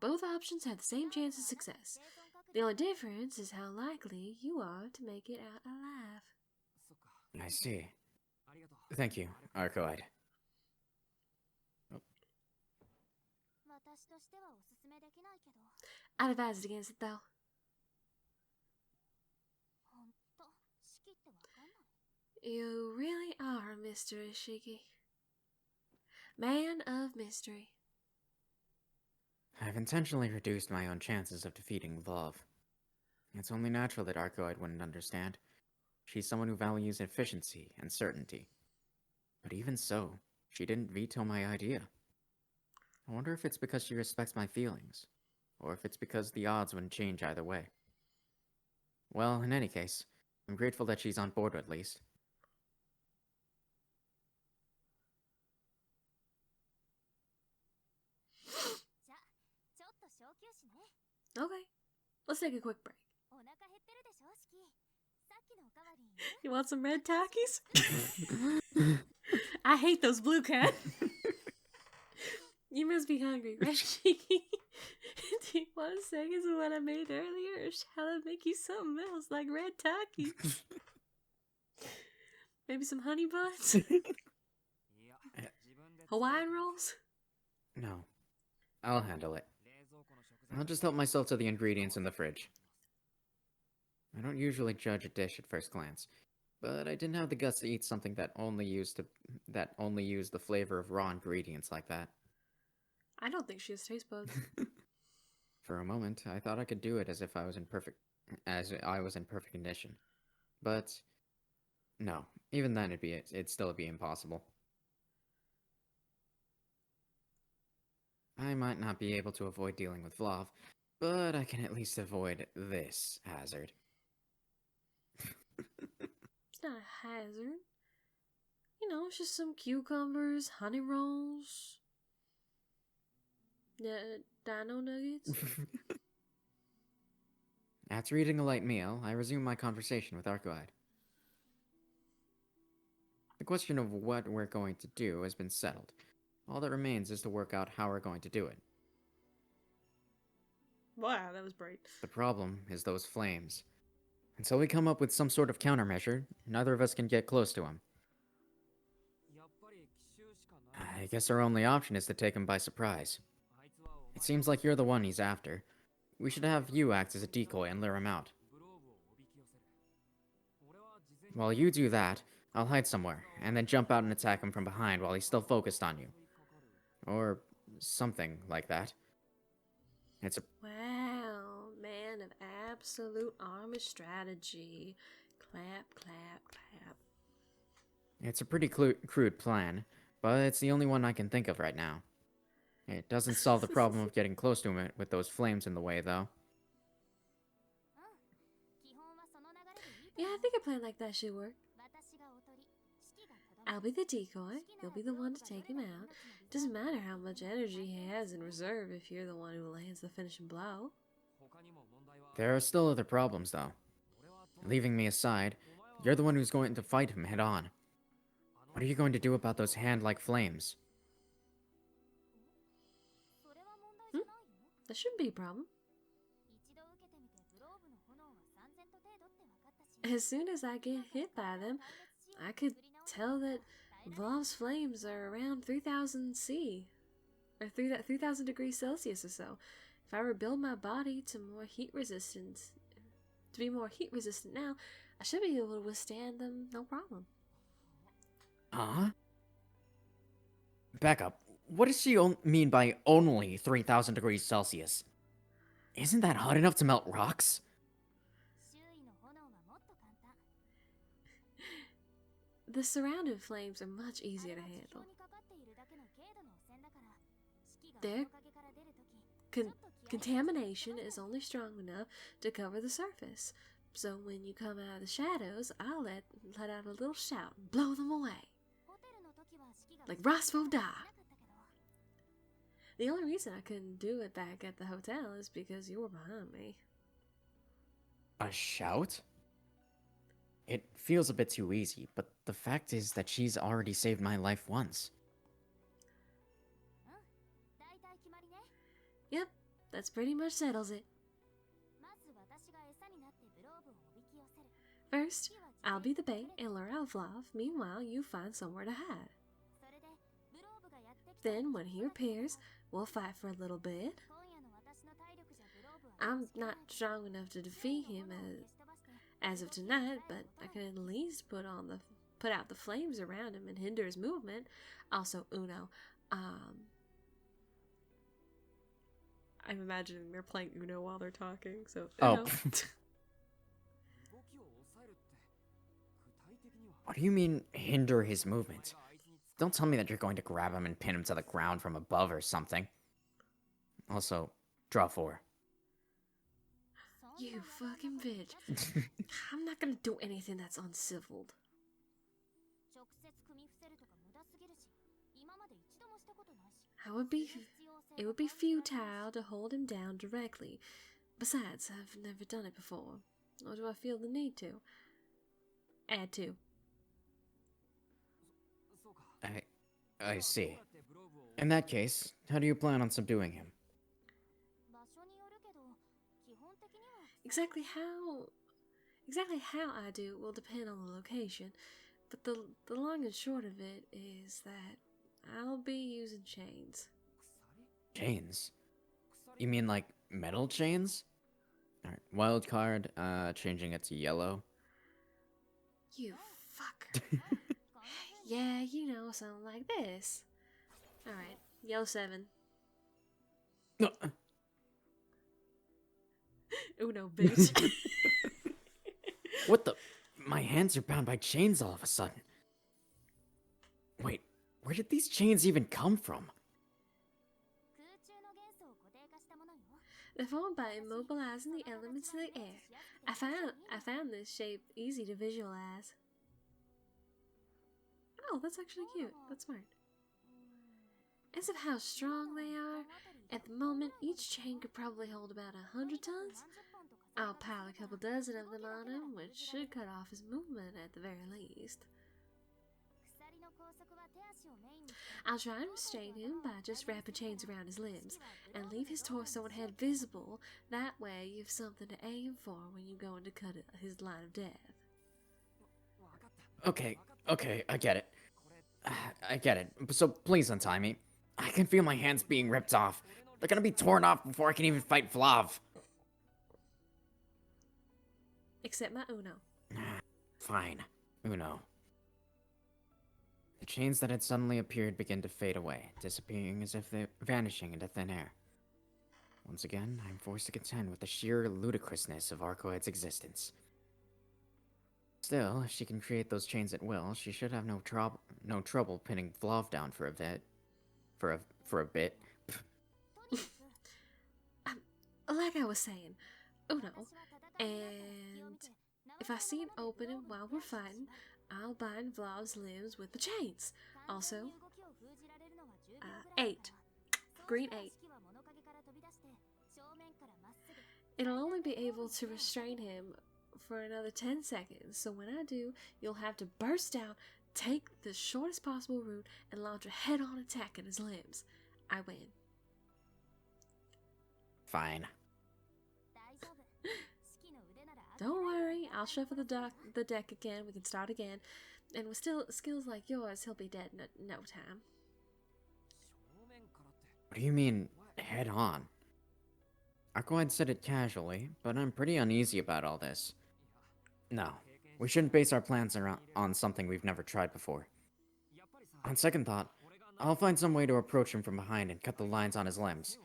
Both options have the same chance of success. The only difference is how likely you are to make it out alive. I see. Thank you, Arkwide. I'd advise against it, though. You really are a mystery, Shiki. Man of mystery. I've intentionally reduced my own chances of defeating Vlav. It's only natural that Arkwide wouldn't understand. She's someone who values efficiency and certainty. But even so, she didn't veto my idea. I wonder if it's because she respects my feelings, or if it's because the odds wouldn't change either way. Well, in any case, I'm grateful that she's on board at least. Okay, let's take a quick break. You want some red Takis? I hate those blue cats. You must be hungry, right, Shiki? Do you want seconds of what I made earlier, or shall I make you something else like red Takis? Maybe some honey buns? Hawaiian rolls? No, I'll handle it. I'll just help myself to the ingredients in the fridge. I don't usually judge a dish at first glance, but I didn't have the guts to eat something that only used the flavor of raw ingredients like that. I don't think she has taste buds. For a moment, I thought I could do it as I was in perfect condition. But no, even then it'd still be impossible. I might not be able to avoid dealing with Vlav, but I can at least avoid this hazard. It's not a hazard. You know, it's just some cucumbers, honey rolls, dino nuggets. After eating a light meal, I resumed my conversation with Arkwide. The question of what we're going to do has been settled. All that remains is to work out how we're going to do it. Wow, that was bright. The problem is those flames. Until we come up with some sort of countermeasure, neither of us can get close to him. I guess our only option is to take him by surprise. It seems like you're the one he's after. We should have you act as a decoy and lure him out. While you do that, I'll hide somewhere, and then jump out and attack him from behind while he's still focused on you. Or something like that. It's a... Wow, man of absolute army strategy. Clap, clap, clap. It's a pretty crude plan, but it's the only one I can think of right now. It doesn't solve the problem of getting close to him with those flames in the way, though. Yeah, I think a plan like that should work. I'll be the decoy, you'll be the one to take him out. Doesn't matter how much energy he has in reserve if you're the one who lands the finishing blow. There are still other problems, though. Leaving me aside, you're the one who's going to fight him head on. What are you going to do about those hand-like flames? That shouldn't be a problem. As soon as I get hit by them, I could tell that Vlov's flames are around 3000 C, or 3000 degrees Celsius or so. If I rebuild my body to be more heat resistant now, I should be able to withstand them no problem. Huh? Back up. What does she mean by only 3000 degrees Celsius? Isn't that hot enough to melt rocks? The surrounding flames are much easier to handle. Their contamination is only strong enough to cover the surface. So when you come out of the shadows, I'll let out a little shout and blow them away. Like Rosvo Da. The only reason I couldn't do it back at the hotel is because you were behind me. A shout? It feels a bit too easy, but the fact is that she's already saved my life once. Yep, that's pretty much settles it. First, I'll be the bait and lure out Vlav. Meanwhile, you find somewhere to hide. Then, when he appears, we'll fight for a little bit. I'm not strong enough to defeat him as of tonight, but I can at least put out the flames around him and hinder his movement. Also, Uno. I'm imagining they're playing Uno while they're talking, so Uno. Oh. What do you mean, hinder his movement? Don't tell me that you're going to grab him and pin him to the ground from above or something. Also, draw 4. You fucking bitch. I'm not gonna do anything that's unciviled. It would be futile to hold him down directly. Besides, I've never done it before. Nor do I feel the need to. Add 2. I see. In that case, how do you plan on subduing him? Exactly how I do will depend on the location, but the long and short of it is that I'll be using chains. Chains? You mean like metal chains? Alright, wild card, changing it to yellow. You fucker. Yeah, you know, something like this. Alright, yellow 7. No. Uno, bitch. What the? My hands are bound by chains all of a sudden. Wait, where did these chains even come from? They're formed by immobilizing the elements in the air. I found this shape easy to visualize. Oh, that's actually cute. That's smart. As of how strong they are, at the moment, each chain could probably hold about 100 tons. I'll pile a couple dozen of them on him, which should cut off his movement at the very least. I'll try and restrain him by just wrapping chains around his limbs, and leave his torso and head visible. That way you have something to aim for when you go in to cut his line of death. Okay, I get it. I get it. So please untie me. I can feel my hands being ripped off. They're gonna be torn off before I can even fight Vlav. Except my Uno. Fine. Uno. The chains that had suddenly appeared begin to fade away, disappearing as if they're vanishing into thin air. Once again, I'm forced to contend with the sheer ludicrousness of Arcohead's existence. Still, if she can create those chains at will, she should have no trouble pinning Vlav down for a bit. For a bit. Like I was saying, Uno, and if I see an opening while we're fighting, I'll bind Vlav's limbs with the chains. Also, 8. Green 8. It'll only be able to restrain him for another 10 seconds, so when I do, you'll have to burst out, take the shortest possible route, and launch a head-on attack at his limbs. I win. Fine. Don't worry, I'll shuffle the deck again, we can start again, and with skills like yours, he'll be dead in no time. What do you mean, head on? Arcoid said it casually, but I'm pretty uneasy about all this. No, we shouldn't base our plans on something we've never tried before. On second thought, I'll find some way to approach him from behind and cut the lines on his limbs.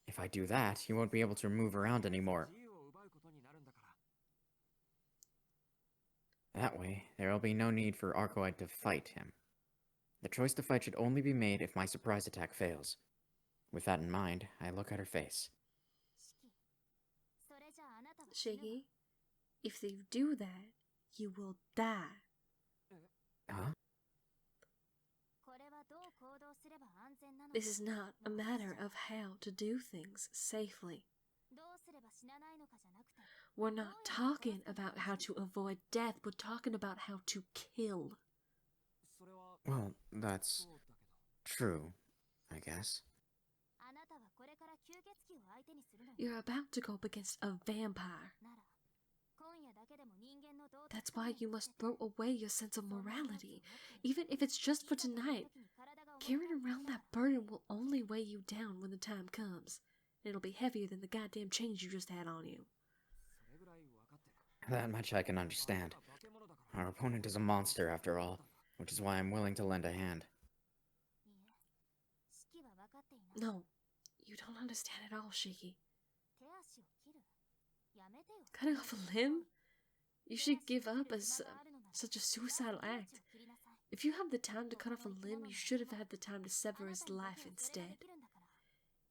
If I do that, he won't be able to move around anymore. That way, there will be no need for Arcoid to fight him. The choice to fight should only be made if my surprise attack fails. With that in mind, I look at her face. Shiggy, if you do that, you will die. Huh? This is not a matter of how to do things safely. We're not talking about how to avoid death, we're talking about how to kill. Well, that's true, I guess. You're about to go up against a vampire. That's why you must throw away your sense of morality. Even if it's just for tonight, carrying around that burden will only weigh you down when the time comes. It'll be heavier than the goddamn chains you just had on you. That much I can understand. Our opponent is a monster, after all, which is why I'm willing to lend a hand. No, you don't understand at all, Shiki. Cutting off a limb? You should give up as such a suicidal act. If you have the time to cut off a limb, you should have had the time to sever his life instead.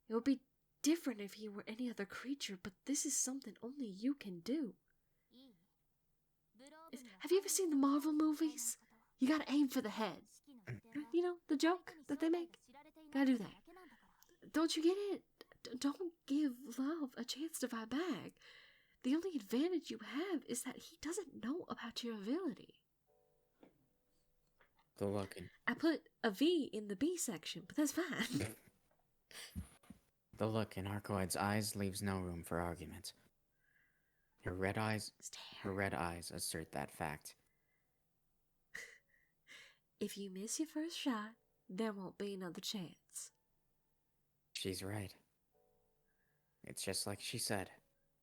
It would be different if he were any other creature, but this is something only you can do. Have you ever seen the Marvel movies? You gotta aim for the head. You know, the joke that they make? Gotta do that. Don't you get it? Don't give love a chance to fight back. The only advantage you have is that he doesn't know about your ability. The look in... I put a V in the B section, but that's fine. The look in Arcoid's eyes leaves no room for argument. Her red eyes assert that fact. If you miss your first shot, there won't be another chance. She's right. It's just like she said.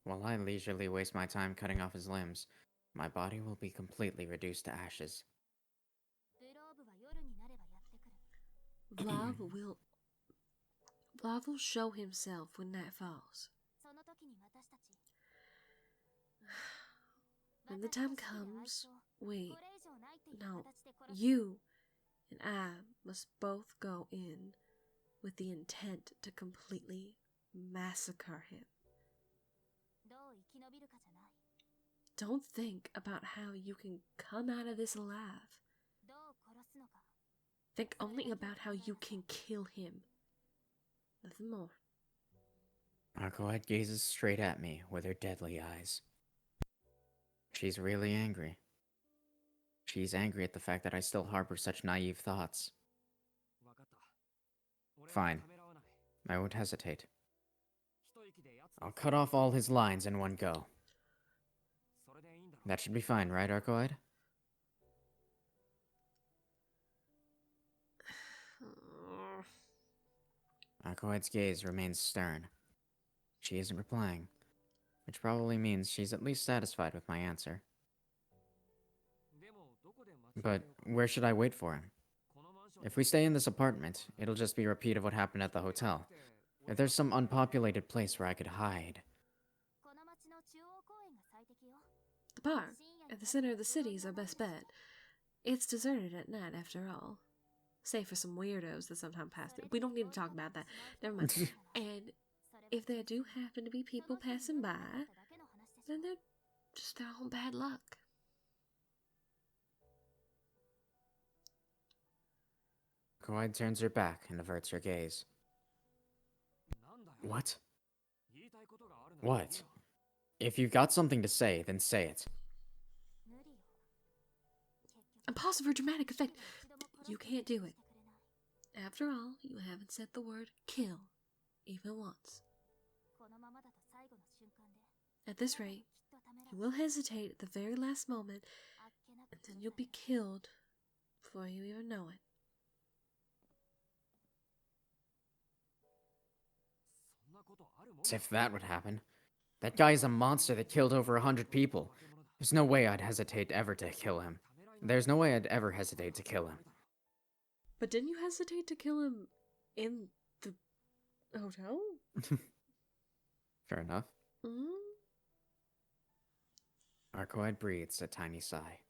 While I leisurely waste my time cutting off his limbs, my body will be completely reduced to ashes. Vlav will show himself when night falls. When the time comes, you and I must both go in with the intent to completely massacre him. Don't think about how you can come out of this alive. Think only about how you can kill him. Nothing more. Arcoid gazes straight at me with her deadly eyes. She's really angry. She's angry at the fact that I still harbor such naive thoughts. Fine. I won't hesitate. I'll cut off all his lines in one go. That should be fine, right, Arcoid? Arcoid's gaze remains stern. She isn't replying, which probably means she's at least satisfied with my answer. But where should I wait for him? If we stay in this apartment, it'll just be a repeat of what happened at the hotel. If there's some unpopulated place where I could hide... The bar. At the center of the city is our best bet. It's deserted at night, after all. Save for some weirdos that sometimes pass through. We don't need to talk about that. Never mind. And if there do happen to be people passing by, then they're just their own bad luck. Kawaii turns her back and averts her gaze. What? What? If you've got something to say, then say it. And pause for dramatic effect. You can't do it. After all, you haven't said the word kill, even once. At this rate, you will hesitate at the very last moment, and then you'll be killed before you even know it. As if that would happen. That guy is a monster that killed over 100 people. There's no way I'd hesitate ever to kill him. There's no way I'd ever hesitate to kill him. But didn't you hesitate to kill him in the hotel? Fair enough. Mm? Arcoid breathes a tiny sigh.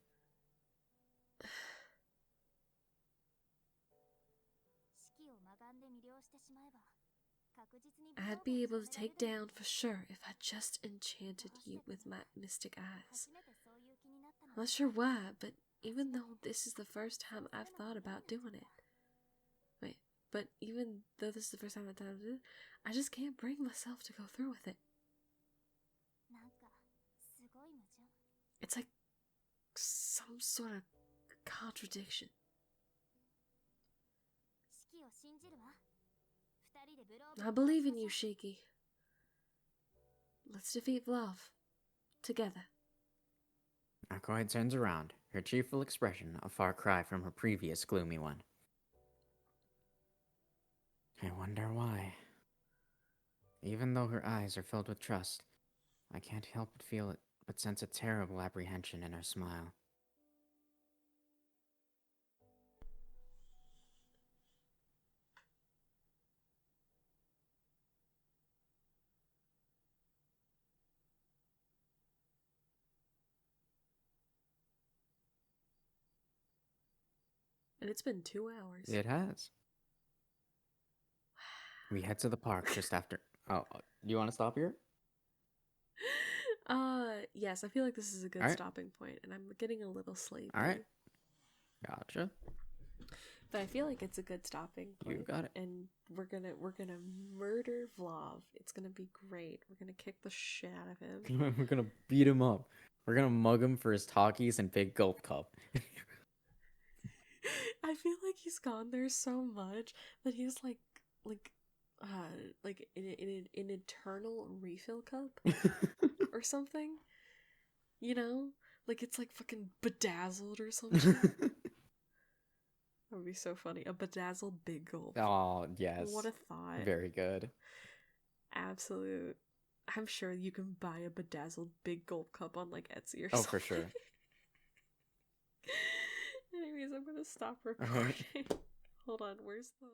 I'd be able to take down for sure if I just enchanted you with my mystic eyes. I'm not sure why, but even though this is the first time I've thought about doing it. Wait, but even though this is the first time I've thought about it, I just can't bring myself to go through with it. It's like some sort of contradiction. I believe in you, Shiki. Let's defeat Vlav. Together. Arcoid turns around, her cheerful expression a far cry from her previous gloomy one. I wonder why. Even though her eyes are filled with trust, I can't help but feel it, but sense a terrible apprehension in her smile. And it's been 2 hours. It has. We head to the park just after. Oh, do you want to stop here? Yes, I feel like this is a good Alright. stopping point, and I'm getting a little sleepy. Alright. Gotcha. But I feel like it's a good stopping point. You got it. And we're gonna murder Vlav. It's gonna be great. We're gonna kick the shit out of him. We're gonna beat him up. We're gonna mug him for his talkies and big gulp cup. I feel like he's gone there so much that he's like an eternal refill cup or something. You know? Like it's like fucking bedazzled or something. That would be so funny. A bedazzled big gulp. Oh, yes. What a thought. Very good. Absolute. I'm sure you can buy a bedazzled big gulp cup on like Etsy or Oh, something. for sure. Anyways, I'm gonna stop Alright. recording. Hold on, where's the